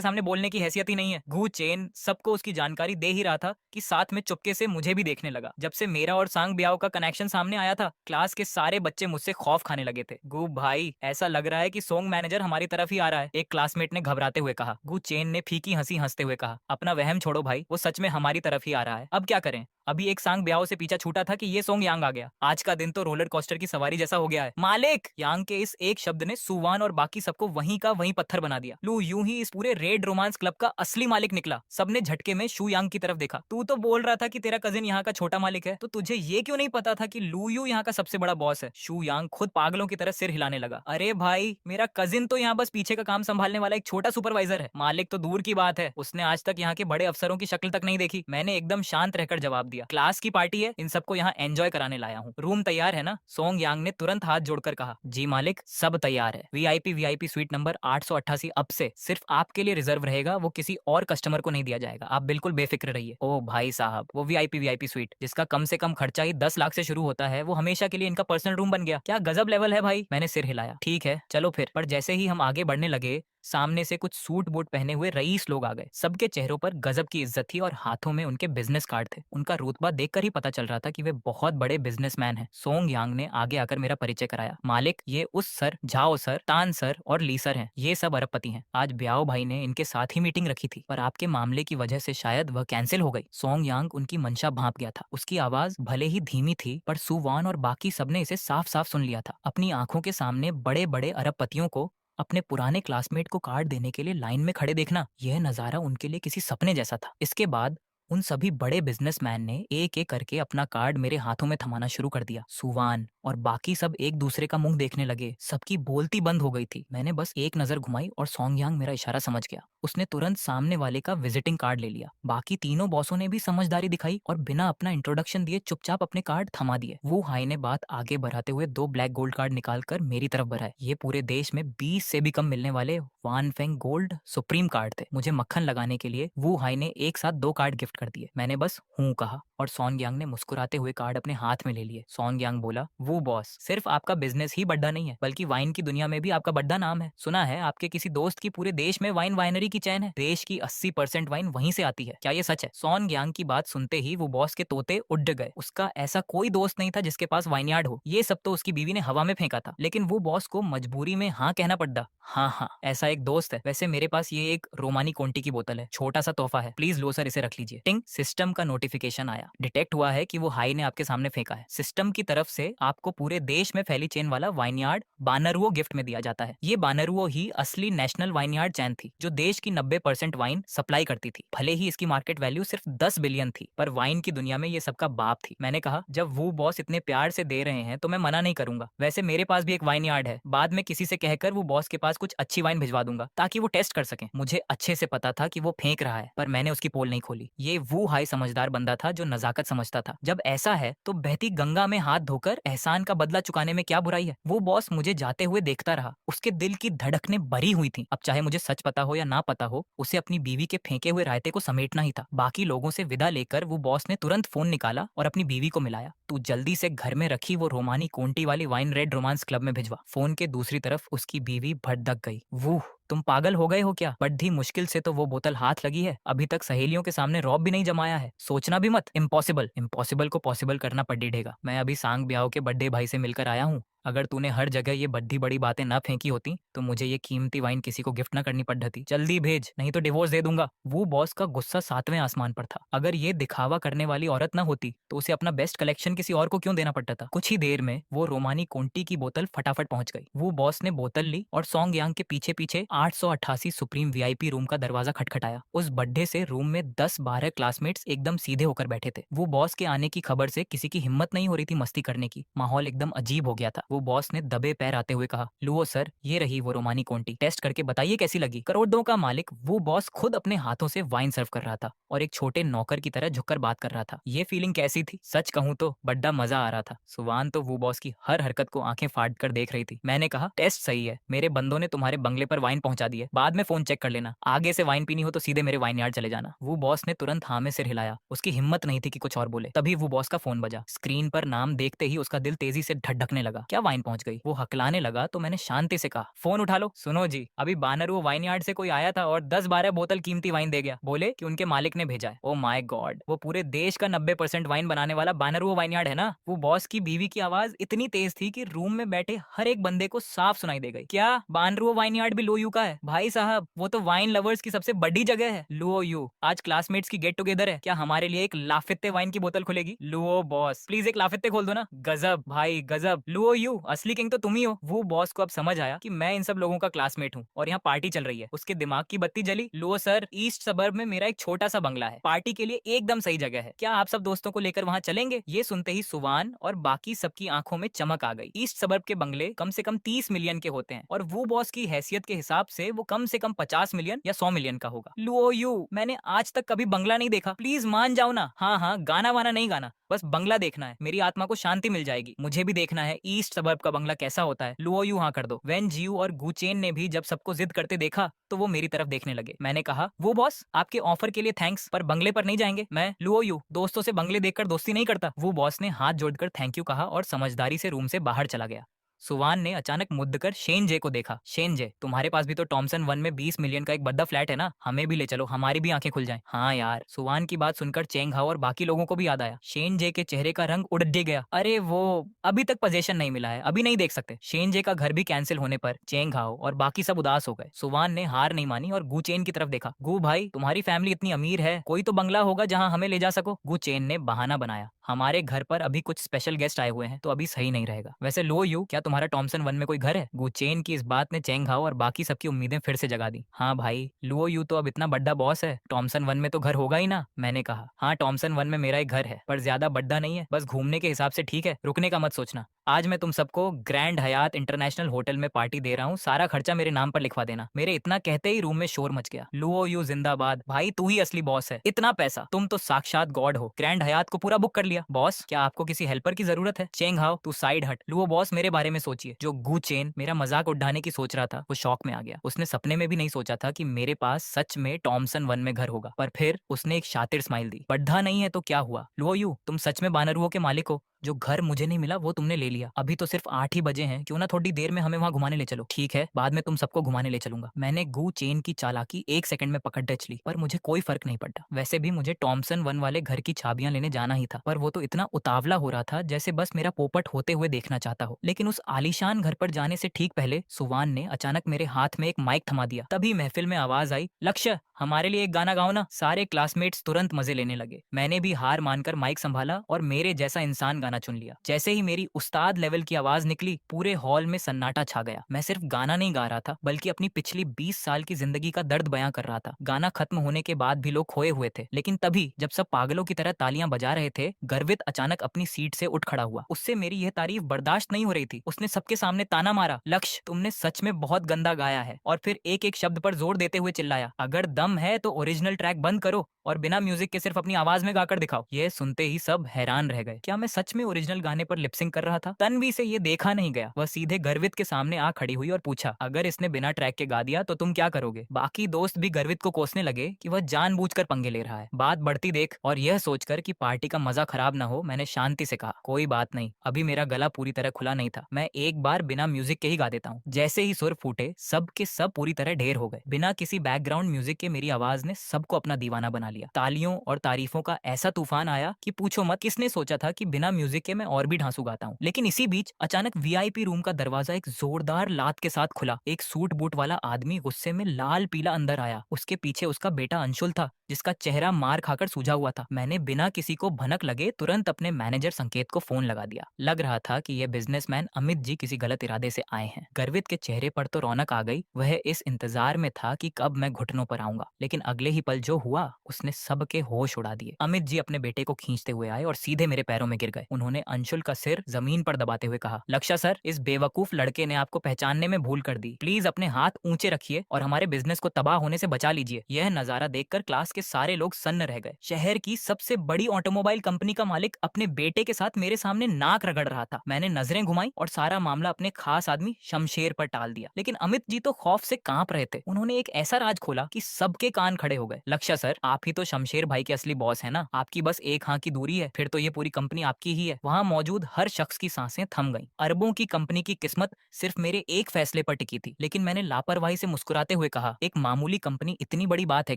सामने बोलने की हैसियत ही नहीं है। गुचेन सबको उसकी जानकारी दे ही रहा था कि साथ में चुपके से मुझे भी देखने लगा। जब से मेरा और सांग ब्याओ का कनेक्शन सामने आया था, क्लास के सारे बच्चे मुझसे खौफ खाने लगे थे। गू भाई, ऐसा लग रहा है कि सोंग मैनेजर हमारी तरफ ही आ रहा है, एक क्लासमेट ने घबराते हुए कहा। गु चेन ने फीकी हंसी हंसते हुए कहा, अपना वहम छोड़ो भाई, वो सच में हमारी तरफ ही आ रहा है। अब क्या करें? अभी एक सांग ब्याओ से पीछा छूटा था कि ये सोंग यांग आ गया। आज का दिन तो रोलर कोस्टर की सवारी जैसा हो गया है। मालिक! यांग के इस एक शब्द ने सुवान और बाकी सबको वहीं का वहीं पत्थर बना दिया। लू यूं ही इस पूरे रेड रोमांस क्लब का असली मालिक निकला। सबने झटके में शू यांग की तरफ देखा। तू तो बोल रहा था कि तेरा कजिन यहाँ का छोटा मालिक है, तो तुझे ये क्यों नहीं पता था कि लू यू यहाँ का सबसे बड़ा बॉस है? शू यांग खुद पागलों की तरह सिर हिलाने लगा। अरे भाई, मेरा कजिन तो यहाँ बस पीछे का काम संभालने वाला एक छोटा सुपरवाइजर है, मालिक तो दूर की बात है। उसने आज तक यहाँ के बड़े अफसरों की शक्ल तक नहीं देखी। मैंने एकदम शांत रहकर जवाब दिया, क्लास की पार्टी है, इन सबको यहाँ एंजॉय कराने लाया हूँ। रूम तैयार है ना? सोंग यांग ने तुरंत हाथ जोड़कर कहा, जी मालिक, सब तैयार है। वीआईपी स्वीट नंबर 888 अब से सिर्फ आपके लिए रिजर्व रहेगा, वो किसी और कस्टमर को नहीं दिया जाएगा। आप बिल्कुल बेफिक्र रहिए। ओ भाई साहब, वो वीआईपी स्वीट जिसका कम से कम खर्चा ही 10 लाख से शुरू होता है, वो हमेशा के लिए इनका पर्सनल रूम बन गया। क्या गजब लेवल है भाई। मैंने सिर हिलाया। ठीक है, चलो फिर। पर जैसे ही हम आगे बढ़ने लगे, सामने से कुछ सूट बूट पहने हुए रईस लोग आ गए। सबके चेहरों पर गजब की इज्जत थी और हाथों में उनके बिजनेस कार्ड थे। उनका रुतबा देखकर ही पता चल रहा था कि वे बहुत बड़े बिजनेसमैन हैं। सोंग यांग ने आगे आकर मेरा परिचय कराया। मालिक, ये उस सर, झाओ सर, तान सर और ली सर हैं। ये सब अरबपति हैं। आज ब्याओ भाई ने इनके साथ ही मीटिंग रखी थी, पर आपके मामले की वजह से शायद वह कैंसिल हो गई। सोंग यांग उनकी मंशा भांप गया था। उसकी आवाज भले ही धीमी थी, पर सुवान और बाकी सबने इसे साफ साफ सुन लिया था। अपनी आंखों के सामने बड़े बड़े अरबपतियों को अपने पुराने क्लासमेट को कार्ड देने के लिए लाइन में खड़े देखना, यह नजारा उनके लिए किसी सपने जैसा था। इसके बाद उन सभी बड़े बिजनेसमैन ने एक एक करके अपना कार्ड मेरे हाथों में थमाना शुरू कर दिया। सुवान और बाकी सब एक दूसरे का मुंह देखने लगे। सबकी बोलती बंद हो गई थी। मैंने बस एक नजर घुमाई और सोंग यांग मेरा इशारा समझ गया। उसने तुरंत सामने वाले का विजिटिंग कार्ड ले लिया। बाकी तीनों बॉसों ने भी समझदारी दिखाई और बिना अपना इंट्रोडक्शन दिए चुपचाप अपने कार्ड थमा दिए। वो हाई ने बात आगे बढ़ाते हुए 2 ब्लैक गोल्ड कार्ड निकालकर मेरी तरफ बढ़ाए। ये पूरे देश में 20 से भी कम मिलने वाले वान फेंग गोल्ड सुप्रीम कार्ड थे। मुझे मक्खन लगाने के लिए वो हाई ने एक साथ 2 कार्ड गिफ्ट कर दिए। मैंने बस हूँ कहा और सोंग यांग ने मुस्कुराते हुए कार्ड अपने हाथ में ले लिए। सोंग यांग बोला, वो बॉस, सिर्फ आपका बिजनेस ही बड्डा नहीं है, बल्कि वाइन की दुनिया में भी आपका बड्डा नाम है। सुना है आपके किसी दोस्त की पूरे देश में वाइनरी की चैन है। देश की 80% वाइन वहीं से आती है। क्या ये सच है? सोंग यांग की बात सुनते ही वो बॉस के तोते उड़ गए। उसका ऐसा कोई दोस्त नहीं था जिसके पास वाइनयार्ड हो। ये सब तो उसकी बीवी ने हवा में फेंका था, लेकिन वो बॉस को मजबूरी में हाँ कहना पड़ा। हाँ, ऐसा एक दोस्त है। वैसे मेरे पास ये एक रोमानी कोंटी की बोतल है, छोटा सा तोहफा है, प्लीज लो सर, इसे रख लीजिए। टिंग, सिस्टम का नोटिफिकेशन आया। डिटेक्ट हुआ है कि वो हाई ने आपके सामने फेंका है। सिस्टम की तरफ से आपको पूरे देश में फैली चेन वाला वाइनयार्ड बानरुओ गिफ्ट में दिया जाता है। ये बानरुओ ही असली नेशनल वाइनयार्ड चैन थी, जो देश की 90% वाइन सप्लाई करती थी। भले ही इसकी मार्केट वैल्यू सिर्फ 10 बिलियन थी, पर वाइन की दुनिया में ये सबका बाप थी। मैंने कहा, जब वो बॉस इतने प्यार से दे रहे हैं तो मैं मना नहीं करूंगा। वैसे मेरे पास भी एक वाइनयार्ड है, बाद में किसी से कहकर वो बॉस के पास कुछ अच्छी वाइन भिजवा दूंगा ताकि वो टेस्ट कर सकें। मुझे अच्छे से पता था कि वो फेंक रहा है, पर मैंने उसकी पोल नहीं खोली। ये वो हाई समझदार बंदा था जो नजाकत समझता था। जब ऐसा है तो बहती गंगा में हाथ धोकर एहसान का बदला चुकाने में क्या बुराई है? वो बॉस मुझे जाते हुए देखता रहा। उसके दिल की धड़कनें भरी हुई थी। अब चाहे मुझे सच पता हो या ना पता हो, उसे अपनी बीवी के फेंके हुए रायते को समेटना ही था। बाकी लोगों से विदा लेकर वो बॉस ने तुरंत फोन निकाला और अपनी बीवी को मिलाया। तू जल्दी से घर में रखी वो रोमानी कोंटी वाली वाइन रेड रोमांस क्लब में भिजवा। फोन के दूसरी तरफ उसकी बीवी भड़क गई। वो तुम पागल हो गए हो क्या? बड़ी मुश्किल से तो वो बोतल हाथ लगी है, अभी तक सहेलियों के सामने रौब भी नहीं जमाया है, सोचना भी मत। इम्पॉसिबल। इम्पॉसिबल को पॉसिबल करना पड़ी ढेगा। मैं अभी सांग ब्याह के बड्डे भाई से मिलकर आया हूँ। अगर तूने हर जगह ये बड़ी बड़ी बातें ना फेंकी होती तो मुझे ये कीमती वाइन किसी को गिफ्ट ना करनी पड़ती। जल्दी भेज, नहीं तो डिवोर्स दे दूंगा। वो बॉस का गुस्सा 7वें आसमान पर था। अगर ये दिखावा करने वाली औरत ना होती तो उसे अपना बेस्ट कलेक्शन किसी और को क्यों देना पड़ता था। कुछ ही देर में वो रोमानी कोंटी की बोतल फटाफट पहुंच गई। वो बॉस ने बोतल ली और सॉन्ग यांग के पीछे पीछे 888 सुप्रीम वीआईपी रूम का दरवाजा खटखटाया। उस बड्ढे से रूम में 10-12 क्लासमेट्स एकदम सीधे होकर बैठे थे। वो बॉस के आने की खबर से किसी की हिम्मत नहीं हो रही थी मस्ती करने की। माहौल एकदम अजीब हो गया था। वो बॉस ने दबे पैर आते हुए कहा, लुओ सर, ये रही वो रोमानी कोंटी, टेस्ट करके बताइए कैसी लगी। करोड़ों का मालिक वो बॉस खुद अपने हाथों से वाइन सर्व कर रहा था और एक छोटे नौकर की तरह झुककर बात कर रहा था। ये फीलिंग कैसी थी? सच कहूं तो बड़ा मजा आ रहा था। सुवान तो वो बॉस की हर हरकत को आंखें फाड़ कर देख रही थी। मैंने कहा, टेस्ट सही है, मेरे बंदों ने तुम्हारे बंगले पर वाइन पहुंचा दी है, बाद में फोन चेक कर लेना। आगे से वाइन पीनी हो तो सीधे मेरे वाइन यार्ड चले जाना। वो बॉस ने तुरंत हाँ में सिर हिलाया। उसकी हिम्मत नहीं थी कि कुछ और बोले। तभी वो बॉस का फोन बजा। स्क्रीन पर नाम देखते ही उसका दिल तेजी से धड़कने लगा। क्या वाइन पहुंच गई? वो हकलाने लगा तो मैंने शांति से कहा, फोन उठा लो। सुनो जी, अभी बानर वो वाइन यार्ड से कोई आया था और 10-12 बोतल कीमती वाइन दे गया। बोले कि उनके मालिक ने भेजा है। ओ माय गॉड, वो पूरे देश का 90% वाइन बनाने वाला बानर वो वाइन यार्ड है ना। वो बॉस की बीवी की आवाज इतनी तेज थी कि रूम में बैठे हर एक बंदे को साफ सुनाई दे गई। क्या बानर वो वाइन यार्ड भी लोयू का है? भाई साहब, वो तो वाइन लवर्स की सबसे बड़ी जगह है। लुओ यू, आज क्लासमेट्स की गेट टुगेदर है, क्या हमारे लिए एक लाफित्ते वाइन की बोतल खुलेगी? लुओ बॉस, प्लीज एक लाफित्ते खोल दो ना। गजब भाई गजब। लुओ यू, असली किंग तो तुम ही हो। वो बॉस को अब समझ आया कि मैं इन सब लोगों का क्लासमेट हूँ और यहाँ पार्टी चल रही है। उसके दिमाग की बत्ती जली। लुओ सर, ईस्ट सबर्ब में मेरा एक छोटा सा बंगला है, पार्टी के लिए एकदम सही जगह है, क्या आप सब दोस्तों को लेकर वहाँ चलेंगे? ये सुनते ही सुवान और बाकी सबकी आंखों में चमक आ गई। ईस्ट सबर्ब के बंगले कम से कम 30 मिलियन के होते हैं और वो बॉस की हैसियत के हिसाब से वो कम से कम 50 मिलियन या 100 मिलियन का होगा। लुओ यू, मैंने आज तक कभी बंगला नहीं देखा, प्लीज मान जाओ ना। हाँ हाँ, गाना वाना नहीं गाना, बस बंगला देखना है, मेरी आत्मा को शांति मिल जाएगी। मुझे भी देखना है ईस्ट सबर्ब का बंगला कैसा होता है। लुओ यू हाँ कर दो। वेन जियू और गुचेन ने भी जब सबको जिद करते देखा तो वो मेरी तरफ देखने लगे। मैंने कहा, वो बॉस, आपके ऑफर के लिए थैंक्स, पर बंगले पर नहीं जाएंगे। मैं लुओ यू दोस्तों से बंगले देखकर दोस्ती नहीं करता। वो बॉस ने हाथ जोड़कर थैंक यू कहा और समझदारी से रूम से बाहर चला गया। सुवान ने अचानक मुद्दकर शेनजे को देखा। शेनजे, तुम्हारे पास भी तो टॉमसन 1 में 20 मिलियन का एक बड़ा फ्लैट है ना, हमें भी ले चलो, हमारी भी आंखें खुल जाएं। हाँ यार। सुवान की बात सुनकर चेंग हाओ और बाकी लोगों को भी याद आया। शेनजे के चेहरे का रंग उड़ गया। अरे वो अभी तक पोजीशन नहीं मिला है, अभी नहीं देख सकते। शेनजे का घर भी कैंसिल होने पर चेंग हाओ और बाकी सब उदास हो गए। सुवान ने हार नहीं मानी और गु चेन की तरफ देखा। गु भाई, तुम्हारी फैमिली इतनी अमीर है, कोई तो बंगला होगा जहाँ हमें ले जा सको। गु चेन ने बहाना बनाया, हमारे घर पर अभी कुछ स्पेशल गेस्ट आए हुए हैं तो अभी सही नहीं रहेगा। वैसे लो यू, क्या तुम्हारा टॉमसन 1 में कोई घर है? गुचेन की इस बात ने चेंग हाओ और बाकी सबकी उम्मीदें फिर से जगा दी। हाँ भाई, लुओ यू तो अब इतना बड़ा बॉस है, टॉमसन 1 में तो घर होगा ही ना। मैंने कहा, हाँ टॉमसन 1 में मेरा एक घर है, पर ज्यादा बड़ा नहीं है, बस घूमने के हिसाब से ठीक है, रुकने का मत सोचना। आज मैं तुम सबको ग्रैंड हयात इंटरनेशनल होटल में पार्टी दे रहा हूँ, सारा खर्चा मेरे नाम पर लिखवा देना। मेरे इतना कहते ही रूम में शोर मच गया। लुओ यू जिंदाबाद, भाई तू ही असली बॉस है, इतना पैसा, तुम तो साक्षात गॉड हो। ग्रैंड हयात को पूरा बुक कर लिया। बॉस, क्या आपको किसी हेल्पर की जरूरत है? चेंग हाओ, तू साइड हट। लुओ बॉस, मेरे बारे में सोचिए। जो गु चेन मेरा मजाक उड़ाने की सोच रहा था वो शौक में आ गया। उसने सपने में भी नहीं सोचा था कि मेरे पास सच में टॉमसन 1 में घर होगा। पर फिर उसने एक शातिर स्माइल दी। बड्ढा नहीं है तो क्या हुआ? लुओ यू, तुम सच में बानरुओं के मालिक हो। जो घर मुझे नहीं मिला वो तुमने ले लिया। अभी तो सिर्फ 8 ही बजे हैं, क्यों ना थोड़ी देर में हमें वहाँ घुमाने ले चलो। ठीक है, बाद में तुम सबको घुमाने ले चलूंगा। मैंने गु चेन की चालाकी 1 सेकंड में पकड़ टच ली, पर मुझे कोई फर्क नहीं पड़ा। वैसे भी मुझे टॉमसन 1 वाले घर की चाबियां लेने जाना ही था, पर वो तो इतना उतावला हो रहा था जैसे बस मेरा पोपट होते हुए देखना चाहता हो। लेकिन उस आलीशान घर पर जाने से ठीक पहले सुवान ने अचानक मेरे हाथ में एक माइक थमा दिया। तभी महफिल में आवाज आई, लक्ष्य, हमारे लिए एक गाना गाओ ना। सारे क्लासमेट्स तुरंत मजे लेने लगे। मैंने भी हार मानकर माइक संभाला और मेरे जैसा इंसान गाना चुन लिया। जैसे ही मेरी उस्ताद लेवल की आवाज निकली, पूरे हॉल में सन्नाटा छा गया। मैं सिर्फ गाना नहीं गा रहा था, बल्कि अपनी पिछली 20 साल की जिंदगी का दर्द बयां कर रहा था। गाना खत्म होने के बाद भी लोग खोए हुए थे, लेकिन तभी जब सब पागलों की तरह तालियां बजा रहे थे, गर्वित अचानक अपनी सीट से उठ खड़ा हुआ। उससे मेरी यह तारीफ बर्दाश्त नहीं हो रही थी। उसने सबके सामने ताना मारा, लक्ष्य, तुमने सच में बहुत गंदा गाया है। और फिर एक एक शब्द पर जोर देते हुए चिल्लाया, अगर दम है तो ओरिजिनल ट्रैक बंद करो और बिना म्यूजिक के सिर्फ अपनी आवाज में गाकर दिखाओ। यह सुनते ही सब हैरान रह गए। क्या मैं सच में ओरिजिनल गाने पर लिपसिंग कर रहा था। तन्वी से ये देखा नहीं गया। वह सीधे गर्वित के सामने आ खड़ी हुई और पूछा, अगर इसने बिना ट्रैक के गा दिया तो तुम क्या करोगे? बाकी दोस्त भी गर्वित को कोसने लगे कि वह जानबूझकर पंगे ले रहा है। बात बढ़ती देख और यह सोचकर कि पार्टी का मजा खराब ना हो, मैंने शांति से कहा, कोई बात नहीं, अभी मेरा गला पूरी तरह खुला नहीं था, मैं एक बार बिना म्यूजिक के ही गा देता हूँ। जैसे ही सुर फूटे सब के सब पूरी तरह ढेर हो गए। बिना किसी बैकग्राउंड म्यूजिक के मेरी आवाज ने सबको अपना दीवाना बना लिया। तालियों और तारीफों का ऐसा तूफान आया कि पूछो मत, किसने सोचा था कि बिना म्यूजिक के मैं और भी ढांसू गाता हूँ। लेकिन इसी बीच अचानक वीआईपी रूम का दरवाजा एक जोरदार लात के साथ खुला। एक सूट बूट वाला आदमी गुस्से में लाल पीला अंदर आया। उसके पीछे उसका बेटा अंशुल था, जिसका चेहरा मार खाकर सूजा हुआ था। मैंने बिना किसी को भनक लगे तुरंत अपने मैनेजर संकेत को फोन लगा दिया। लग रहा था कि यह बिजनेसमैन अमित जी किसी गलत इरादे से आए हैं। गर्वित के चेहरे पर तो रौनक आ गई। वह इस इंतजार में था कि कब मैं घुटनों पर आऊंगा, लेकिन अगले ही पल जो हुआ उसने सबके होश उड़ा दिए। अमित जी अपने बेटे को खींचते हुए आए और सीधे मेरे पैरों में गिर गए। उन्होंने अंशुल का सिर जमीन पर दबाते हुए कहा, लक्ष्य सर, इस बेवकूफ लड़के ने आपको पहचानने में भूल कर दी। प्लीज अपने हाथ ऊंचे रखिए और हमारे बिजनेस को तबाह होने से बचा लीजिए। यह नजारा देखकर क्लास के सारे लोग सन्न रह गए। शहर की सबसे बड़ी ऑटोमोबाइल कंपनी का मालिक अपने बेटे के साथ मेरे सामने नाक रगड़ रहा था। मैंने नजरें घुमाई और सारा मामला अपने खास आदमी शमशेर पर टाल दिया। लेकिन अमित जी तो खौफ से कांप रहे थे। उन्होंने एक ऐसा राज खोला कि सबके कान खड़े हो गए। लक्ष्य सर, आप ही तो शमशेर भाई के असली बॉस है ना? आपकी बस एक हाँ की दूरी है, फिर तो ये पूरी कंपनी आपकी ही है। वहाँ मौजूद हर शख्स की सांसें थम गईं। अरबों की कंपनी की किस्मत सिर्फ मेरे एक फैसले पर टिकी थी। लेकिन मैंने लापरवाही से मुस्कुराते हुए कहा, एक मामूली कंपनी इतनी बड़ी बात है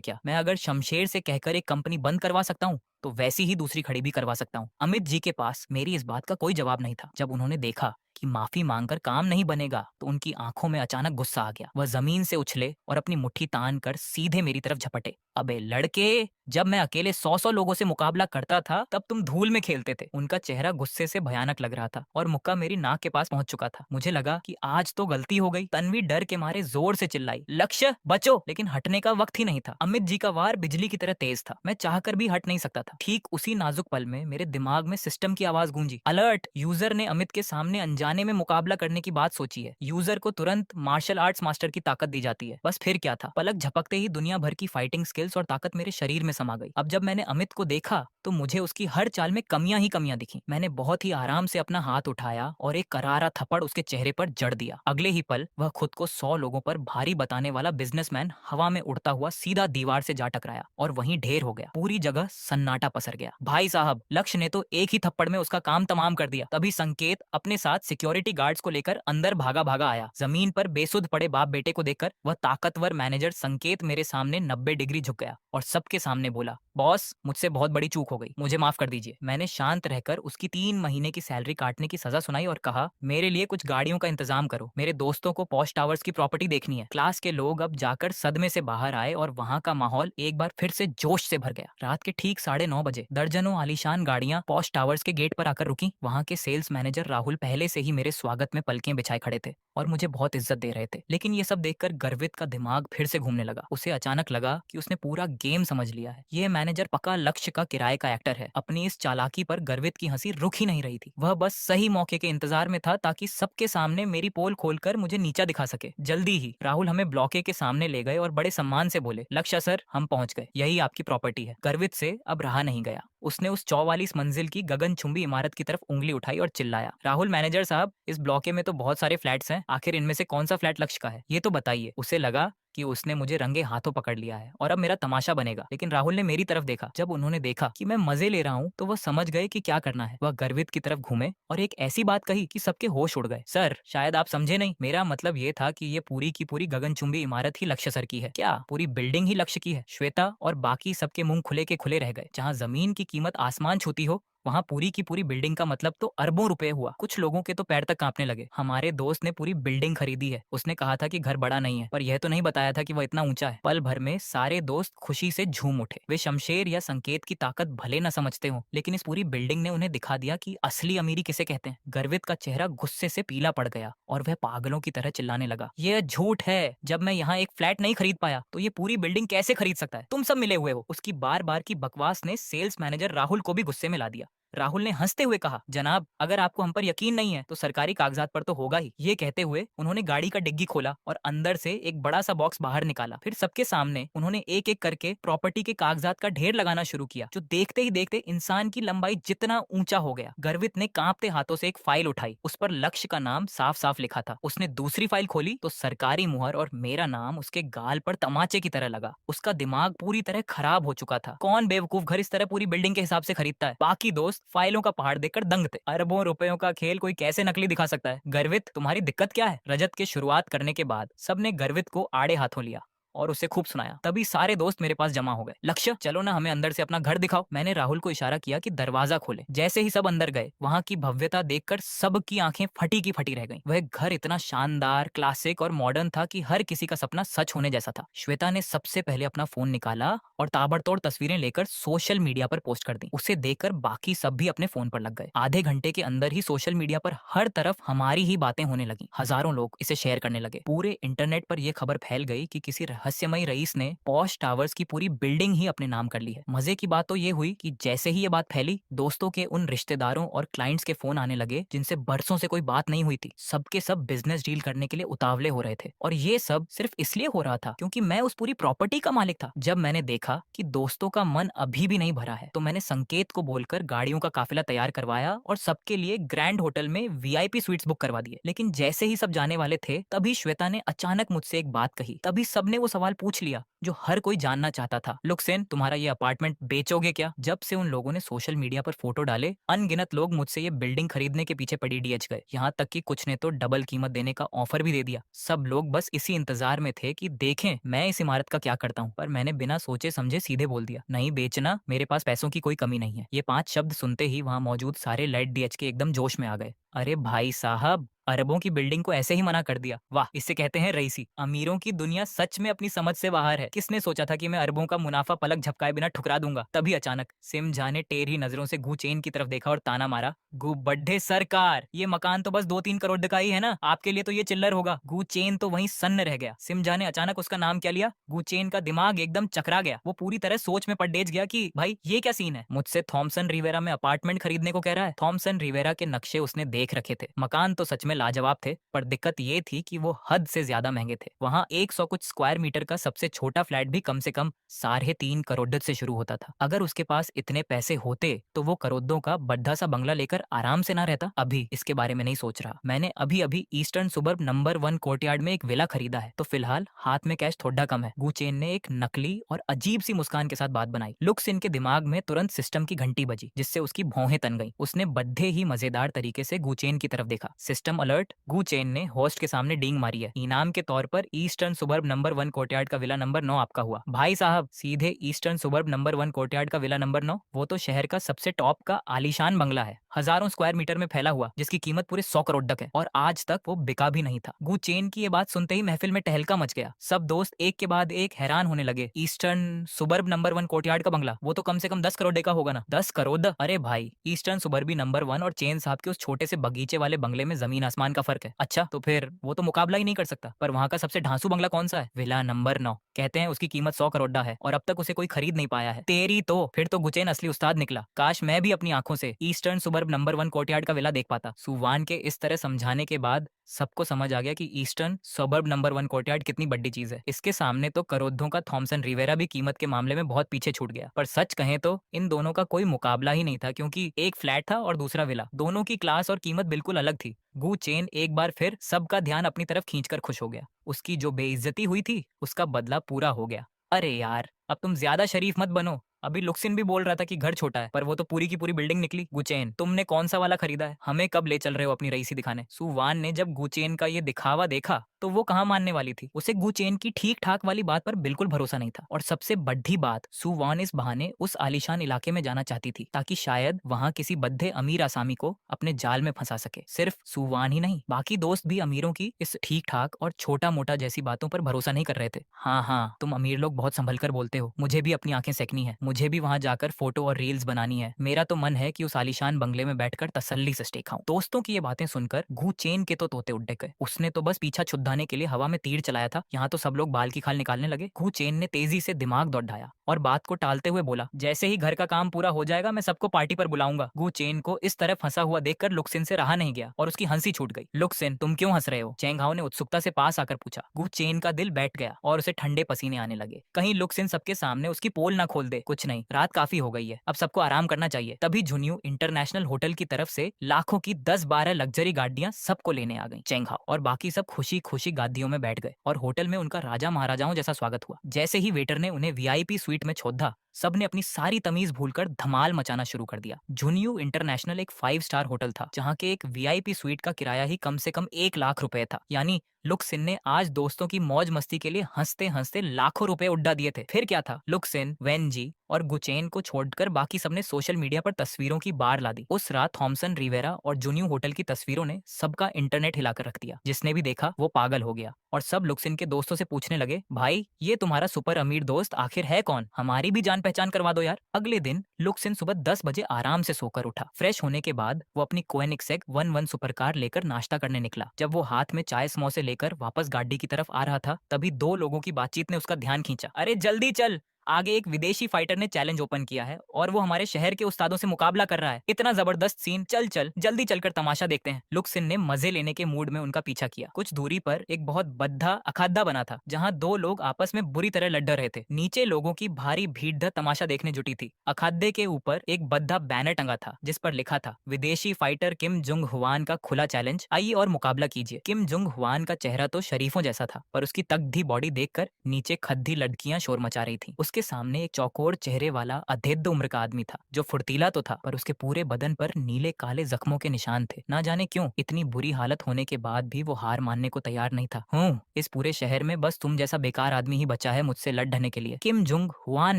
क्या? मैं अगर शमशेर से कहकर एक कंपनी बंद करवा सकता हूँ तो वैसी ही दूसरी खड़ी भी करवा सकता हूँ। अमित जी के पास मेरी इस बात का कोई जवाब नहीं था। जब उन्होंने देखा कि माफी मांगकर काम नहीं बनेगा तो उनकी आंखों में अचानक गुस्सा आ गया। वह जमीन से उछले और अपनी मुट्ठी तान कर सीधे मेरी तरफ झपटे। अबे लड़के, जब मैं अकेले 100 लोगों से मुकाबला करता था तब तुम धूल में खेलते थे। उनका चेहरा गुस्से से भयानक लग रहा था और मुक्का मेरी नाक के पास पहुंच चुका था। मुझे लगा कि आज तो गलती हो गई। तन्वी डर के मारे जोर से चिल्लाई, लक्ष्य बचो! लेकिन हटने का वक्त ही नहीं था। अमित जी का वार बिजली की तरह तेज था। मैं चाहकर भी हट नहीं सकता था। ठीक उसी नाजुक पल में मेरे दिमाग में सिस्टम की आवाज गूंजी, अलर्ट! यूजर ने अमित के सामने अनजाने में मुकाबला करने की बात सोची है। यूजर को तुरंत मार्शल आर्ट्स मास्टर की ताकत दी जाती है। बस फिर क्या था, पलक झपकते ही दुनिया भर की फाइटिंग स्किल्स और ताकत मेरे शरीर में समा गई। अब जब मैंने अमित को देखा तो मुझे उसकी हर चाल में कमियां ही कमियां दिखी। मैंने बहुत ही आराम से अपना हाथ उठाया और एक करारा थप्पड़ उसके चेहरे पर जड़ दिया। अगले ही पल वह खुद को 100 लोगों पर भारी बताने वाला बिजनेसमैन हवा में उड़ता हुआ सीधा दीवार से जा टकराया और वहीं ढेर हो गया। पूरी जगह सन्नाटा पसर गया। भाई साहब, लक्ष्य ने तो एक ही थप्पड़ में उसका काम तमाम कर दिया। तभी संकेत अपने साथ सिक्योरिटी गार्ड्स को लेकर अंदर भागा भागा आया। जमीन पर बेसुध पड़े बाप बेटे को देखकर वह ताकतवर मैनेजर संकेत मेरे सामने 90 डिग्री झुक गया और सबके सामने बोला, बॉस, मुझसे बहुत बड़ी चूक हो गई, मुझे माफ कर दीजिए। मैंने शांत रहकर उसकी 3 महीने की सैलरी काटने की सजा सुनाई और कहा, मेरे लिए कुछ गाड़ियों का इंतजाम करो, मेरे दोस्तों को पॉश टावर्स की प्रॉपर्टी देखनी है। क्लास के लोग अब जाकर सदमे से बाहर आए और वहाँ का माहौल एक बार फिर से जोश से भर गया। रात के ठीक 9:30 बजे दर्जनों आलीशान गाड़ियां पॉश टावर्स के गेट पर आकर रुकी। वहाँ के सेल्स मैनेजर राहुल पहले से ही मेरे स्वागत में पलकें बिछाए खड़े थे और मुझे बहुत इज्जत दे रहे थे। लेकिन ये सब देखकर गर्वित का दिमाग फिर से घूमने लगा। उसे अचानक लगा कि उसने पूरा गेम समझ लिया है। ये मैनेजर पक्का लक्ष्य का किराए का एक्टर है। अपनी इस चालाकी पर गर्वित की हंसी रुक ही नहीं रही थी। वह बस सही मौके के इंतजार में था ताकि सबके सामने मेरी पोल खोलकर मुझे नीचा दिखा सके। जल्दी ही राहुल हमें ब्लॉके के सामने ले गए और बड़े सम्मान से बोले, लक्ष्य सर, हम पहुंच गए, यही आपकी प्रॉपर्टी है। गर्वित से अब रहा नहीं गया। उसने उस 44 मंजिल की गगनचुंबी इमारत की तरफ उंगली उठाई और चिल्लाया, राहुल मैनेजर साहब, इस ब्लॉके में तो बहुत सारे फ्लैट्स हैं, आखिर इनमें से कौन सा फ्लैट लक्ष्य का है, ये तो बताइए। उसे लगा कि उसने मुझे रंगे हाथों पकड़ लिया है और अब मेरा तमाशा बनेगा। लेकिन राहुल ने मेरी तरफ देखा। जब उन्होंने देखा कि मैं मजे ले रहा हूँ तो वह समझ गए कि क्या करना है। वह गर्वित की तरफ घूमे और एक ऐसी बात कही कि सबके होश उड़ गए। सर, शायद आप समझे नहीं, मेरा मतलब ये था कि ये पूरी की पूरी गगनचुंबी इमारत ही लक्ष्य सर की है। क्या पूरी बिल्डिंग ही लक्ष्य की है? श्वेता और बाकी सबके मुंह खुले के खुले रह गए। जहाँ जमीन की कीमत आसमान छूती हो, वहाँ पूरी की पूरी बिल्डिंग का मतलब तो अरबों रुपए हुआ। कुछ लोगों के तो पैर तक कांपने लगे। हमारे दोस्त ने पूरी बिल्डिंग खरीदी है। उसने कहा था कि घर बड़ा नहीं है, पर यह तो नहीं बताया था कि वह इतना ऊंचा है। पल भर में सारे दोस्त खुशी से झूम उठे। वे शमशेर या संकेत की ताकत भले न समझते हो, लेकिन इस पूरी बिल्डिंग ने उन्हें दिखा दिया कि असली अमीरी किसे कहते हैं। गर्वित का चेहरा गुस्से से पीला पड़ गया और वह पागलों की तरह चिल्लाने लगा, यह झूठ है। जब मैं यहाँ एक फ्लैट नहीं खरीद पाया तो ये पूरी बिल्डिंग कैसे खरीद सकता है? तुम सब मिले हुए हो। उसकी बार बार की बकवास ने सेल्स मैनेजर राहुल को भी गुस्से में ला दिया। राहुल ने हंसते हुए कहा, जनाब अगर आपको हम पर यकीन नहीं है तो सरकारी कागजात पर तो होगा ही। ये कहते हुए उन्होंने गाड़ी का डिग्गी खोला और अंदर से एक बड़ा सा बॉक्स बाहर निकाला। फिर सबके सामने उन्होंने एक एक करके प्रॉपर्टी के कागजात का ढेर लगाना शुरू किया, जो देखते ही देखते इंसान की लंबाई जितना ऊंचा हो गया। गर्वित ने कांपते हाथों से एक फाइल उठाई, उस पर लक्ष्य का नाम साफ साफ लिखा था। उसने दूसरी फाइल खोली तो सरकारी मुहर और मेरा नाम उसके गाल पर तमाचे की तरह लगा। उसका दिमाग पूरी तरह खराब हो चुका था। कौन बेवकूफ घर इस तरह पूरी बिल्डिंग के हिसाब से खरीदता है? बाकी दोस्त फाइलों का पहाड़ देखकर दंग थे। अरबों रुपयों का खेल कोई कैसे नकली दिखा सकता है? गर्वित, तुम्हारी दिक्कत क्या है? रजत के शुरुआत करने के बाद सबने गर्वित को आड़े हाथों लिया और उसे खूब सुनाया। तभी सारे दोस्त मेरे पास जमा हो गए। लक्ष्य, चलो ना हमें अंदर से अपना घर दिखाओ। मैंने राहुल को इशारा किया कि दरवाजा खोले। जैसे ही सब अंदर गए, वहां की भव्यता देखकर सबकी आंखें फटी की फटी रह गईं। वह घर इतना शानदार, क्लासिक और मॉडर्न था कि हर किसी का सपना सच होने जैसा था। श्वेता ने सबसे पहले अपना फोन निकाला और ताबड़तोड़ तस्वीरें लेकर सोशल मीडिया पर पोस्ट कर दी। उसे देखकर बाकी सब भी अपने फोन पर लग गए। आधे घंटे के अंदर ही सोशल मीडिया पर हर तरफ हमारी ही बातें होने लगी। हजारों लोग इसे शेयर करने लगे। पूरे इंटरनेट पर यह खबर फैल गई कि किसी रहस्यमयी रईस ने पॉश टावर्स की पूरी बिल्डिंग ही अपने नाम कर ली है। मजे की बात तो ये हुई कि जैसे ही ये बात फैली, दोस्तों के उन रिश्तेदारों और क्लाइंट्स के फोन आने लगे जिनसे बरसों से कोई बात नहीं हुई थी। सबके सब बिजनेस डील करने के लिए उतावले हो रहे थे और ये सब सिर्फ इसलिए हो रहा था क्योंकि मैं उस पूरी प्रॉपर्टी का मालिक था। जब मैंने देखा कि दोस्तों का मन अभी भी नहीं भरा है तो मैंने संकेत को बोलकर गाड़ियों का काफिला तैयार करवाया और सबके लिए ग्रैंड होटल में वीआईपी स्वीट्स बुक करवा दिए। लेकिन जैसे ही सब जाने वाले थे तभी श्वेता ने अचानक मुझसे एक बात कही। तभी सबने वो सवाल पूछ लिया जो हर कोई जानना चाहता था। लुक्सेन, तुम्हारा ये अपार्टमेंट बेचोगे क्या? जब से उन लोगों ने सोशल मीडिया पर फोटो डाले, अनगिनत लोग मुझसे ये बिल्डिंग खरीदने के पीछे पड़ी डीएच गए। यहाँ तक कि कुछ ने तो डबल कीमत देने का ऑफर भी दे दिया। सब लोग बस इसी इंतजार में थे कि देखें मैं इस इमारत का क्या करता हूँ। पर मैंने बिना सोचे समझे सीधे बोल दिया, नहीं बेचना, मेरे पास पैसों की कोई कमी नहीं है। ये 5 शब्द सुनते ही वहां मौजूद सारे लाइट डीएच के एकदम जोश में आ गए। अरे भाई साहब, अरबों की बिल्डिंग को ऐसे ही मना कर दिया? वाह, इसे कहते हैं रईसी। अमीरों की दुनिया सच में अपनी समझ से बाहर है। किसने सोचा था कि मैं अरबों का मुनाफा पलक झपकाए बिना ठुकरा दूंगा? तभी अचानक सिमझा ने टेढ़ी नजरों से गू चेन की तरफ देखा और ताना मारा, गू बड्ढे सरकार, ये मकान तो बस 2-3 करोड़ का ही है ना, आपके लिए तो ये चिल्लर होगा। गू चेन तो वहीं सन्न रह गया। सिमझा ने अचानक उसका नाम क्या लिया? गू चेन का दिमाग एकदम चकरा गया। वो पूरी तरह सोच में पड़ेज गया कि भाई ये क्या सीन है? मुझसे थॉमसन रिवेरा में अपार्टमेंट खरीदने को कह रहा है? थॉमसन रिवेरा के नक्शे उसने देख रखे थे। मकान तो सच में लाजवाब थे, पर दिक्कत ये थी कि वो हद से ज्यादा महंगे थे। वहाँ 100 कुछ स्क्वायर मीटर का सबसे छोटा फ्लैट भी कम से कम 3.5 करोड़ से शुरू होता था। अगर उसके पास इतने पैसे होते तो वो करोड़ों का बड़ा सा बंगला लेकर आराम से ना रहता? अभी इसके बारे में नहीं सोच रहा। मैंने अभी अभी ईस्टर्न सुबर्ब नंबर 1 कोर्टयार्ड में एक विला खरीदा है, तो फिलहाल हाथ में कैश थोड़ा कम है। गुचेन ने एक नकली और अजीब सी मुस्कान के साथ बात बनाई। लुक्स इनके दिमाग में तुरंत सिस्टम की घंटी बजी, जिससे उसकी भौहें तन गईं। उसने बड्ढे ही मजेदार तरीके से गुचेन की तरफ देखा। सिस्टम अलर्ट, गुचेन ने होस्ट के सामने डींग मारी है। इनाम के तौर पर ईस्टर्न सुबर्ब नंबर 1 कोर्टयार्ड का विला नंबर 9 आपका हुआ। भाई साहब, सीधे ईस्टर्न सुबर्ब नंबर 1 कोर्टयार्ड का विला नंबर 9? वो तो शहर का सबसे टॉप का आलीशान बंगला है, हजारों स्क्वायर मीटर में फैला हुआ, जिसकी कीमत पूरे 100 करोड़ तक है, और आज तक वो बिका भी नहीं था। गुचेन की ये बात सुनते ही महफिल में टहलका मच गया। सब दोस्त एक के बाद एक हैरान होने लगे। ईस्टर्न सुबर्ब नंबर 1 कोर्टयार्ड का बंगला, वो तो कम से कम 10 करोड़ का होगा ना? 10 करोड़? अरे भाई, ईस्टर्न सुबर्बी नंबर 1 और चेन साहब के उस छोटे से बगीचे वाले बंगले में जमीन आसमान का फर्क है। अच्छा, तो फिर वो तो मुकाबला ही नहीं कर सकता। पर वहाँ का सबसे ढांसू बंगला कौन सा है? Villa number 9। कहते हैं उसकी कीमत 100 करोड़ है और अब तक उसे कोई खरीद नहीं पाया है। तेरी तो, फिर तो गुचेन असली उस्ताद निकला। काश मैं भी अपनी आंखों से ईस्टर्न सुबर्ब नंबर 1 कोर्टयार्ड का विला देख पाता। सुवान के इस तरह समझाने के बाद सबको समझ आ गया कि ईस्टर्न सबर्ब नंबर 1 कोर्टयार्ड कितनी बड़ी चीज है। इसके सामने तो करोड़ों का थॉमसन रिवेरा भी कीमत के मामले में बहुत पीछे छूट गया। पर सच कहें तो इन दोनों का कोई मुकाबला ही नहीं था, क्योंकि एक फ्लैट था और दूसरा विला। दोनों की क्लास और कीमत बिल्कुल अलग थी। गू चेन एक बार फिर सबका ध्यान अपनी तरफ खींचकर खुश हो गया। उसकी जो बेइज्जती हुई थी उसका बदला पूरा हो गया। अरे यार, अब तुम ज्यादा शरीफ मत बनो। अभी लुक्सिन भी बोल रहा था कि घर छोटा है, पर वो तो पूरी की पूरी बिल्डिंग निकली। गुचेन, तुमने कौन सा वाला खरीदा है? हमें कब ले चल रहे हो अपनी रईसी दिखाने? सुवान ने जब गुचेन का ये दिखावा देखा तो वो कहाँ मानने वाली थी। उसे गुचेन की ठीक ठाक वाली बात पर बिल्कुल भरोसा नहीं था। और सबसे बड़ी बात, सुवान इस बहाने उस आलीशान इलाके में जाना चाहती थी ताकि शायद वहाँ किसी बद्दे अमीर आसामी को अपने जाल में फंसा सके। सिर्फ सुवान ही नहीं, बाकी दोस्त भी अमीरों की इस ठीक ठाक और छोटा मोटा जैसी बातों पर भरोसा नहीं कर रहे थे। हाँ हाँ, तुम अमीर लोग बहुत संभल कर बोलते हो। मुझे भी अपनी आंखें सेकनी है, मुझे भी वहाँ जाकर फोटो और रील्स बनानी है। मेरा तो मन है कि उस आलीशान बंगले में बैठकर तसल्ली से स्टेक खाऊं। दोस्तों की ये बातें सुनकर गू चेन के तो तोते उड़ गए। उसने तो बस पीछा छुड़ाने के लिए हवा में तीर चलाया था। यहाँ तो सब लोग बाल की खाल निकालने लगे। गू चेन ने तेजी से दिमाग दौड़ाया और बात को टालते हुए बोला, जैसे ही घर का काम पूरा हो जाएगा मैं सबको पार्टी पर बुलाऊंगा। गु चेन को इस तरफ हंसा हुआ देखकर लुक्सिन से रहा नहीं गया और उसकी हंसी छूट गई। लुक्सिन, तुम क्यों हंस रहे हो? चेंग हाओ ने उत्सुकता से पास आकर पूछा। गु चेन का दिल बैठ गया और उसे ठंडे पसीने आने लगे। कहीं लुक्सिन सबके सामने उसकी पोल ना खोल दे। कुछ नहीं, रात काफी हो गई है, अब सबको आराम करना चाहिए। तभी झुनियू इंटरनेशनल होटल की तरफ से लाखों की 10-12 लग्जरी गाड़ियां सबको लेने आ गई। चेंग हाओ और बाकी सब खुशी खुशी गादियों में बैठ गए और होटल में उनका राजा महाराजाओं जैसा स्वागत हुआ। जैसे ही वेटर ने उन्हें वीआईपी स्वीट में छोड़ा, सबने अपनी सारी तमीज भूलकर धमाल मचाना शुरू कर दिया। झुनियू इंटरनेशनल एक 5 स्टार होटल था जहाँ के एक वीआईपी स्वीट का किराया ही कम से कम 1 लाख रुपए था। यानी लुक्सिन ने आज दोस्तों की मौज मस्ती के लिए हंसते हंसते लाखों रुपए उड़ा दिए थे। फिर क्या था, लुक्सिन, वेनजी और गुचेन को छोड़कर बाकी सबने सोशल मीडिया पर तस्वीरों की बाढ़ ला दी। उस रात थॉमसन रिवेरा और जुनियू होटल की तस्वीरों ने सबका इंटरनेट हिलाकर रख दिया। जिसने भी देखा वो पागल हो गया और सब लुक्सिन के दोस्तों से पूछने लगे, भाई ये तुम्हारा सुपर अमीर दोस्त आखिर है कौन? हमारी भी जान पहचान करवा दो यार। अगले दिन लुक्सिन सुबह 10 बजे आराम से सोकर उठा। फ्रेश होने के बाद वो अपनी कोएनिगसेग 11 सुपर कार लेकर नाश्ता करने निकला। जब वो हाथ में चाय समोसे लेकर वापस गाड़ी की तरफ आ रहा था, तभी दो लोगों की बातचीत ने उसका ध्यान खींचा। अरे जल्दी चल, आगे एक विदेशी फाइटर ने चैलेंज ओपन किया है और वो हमारे शहर के उस्तादों से मुकाबला कर रहा है। इतना जबरदस्त सीन, चल चल जल्दी चलकर तमाशा देखते हैं। लुक्सिन ने मजे लेने के मूड में उनका पीछा किया। कुछ दूरी पर एक बहुत बद्धा अखाड़ा बना था जहाँ दो लोग आपस में बुरी तरह लड़ रहे थे। नीचे लोगों की भारी भीड़ तमाशा देखने जुटी थी। अखाड़े के ऊपर एक बद्धा बैनर टंगा था जिस पर लिखा था, विदेशी फाइटर किम जुंग हुआन का खुला चैलेंज, आइए और मुकाबला कीजिए। किम जुंग हुआन का चेहरा तो शरीफों जैसा था, पर उसकी तगड़ी बॉडी देखकर नीचे खद्दी लड़कियां शोर मचा रही थी। उसके सामने एक चौकोर चेहरे वाला अधेद्ध उम्र का आदमी था जो फुर्तीला तो था, पर उसके पूरे बदन पर नीले काले जख्मों के निशान थे। ना जाने क्यों इतनी बुरी हालत होने के बाद भी वो हार मानने को तैयार नहीं था। इस पूरे शहर में बस तुम जैसा बेकार आदमी ही बचा है मुझसे लड़ने के लिए। किम जुंग हुआन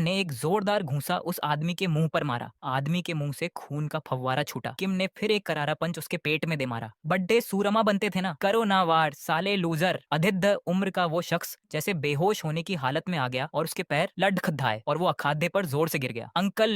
ने एक जोरदार घूंसा उस आदमी के मुंह पर मारा। आदमी के मुंह से खून का फव्वारा छूटा। किम ने फिर एक करारा पंच उसके पेट में दे मारा। बड्डे सूरमा बनते थे ना, करो ना वार साले लूजर। अधेद्ध उम्र का वो शख्स जैसे बेहोश होने की हालत में आ गया और उसके पैर लड़खड़ाए और वो अखाड़े पर जोर से गिर गया। अंकल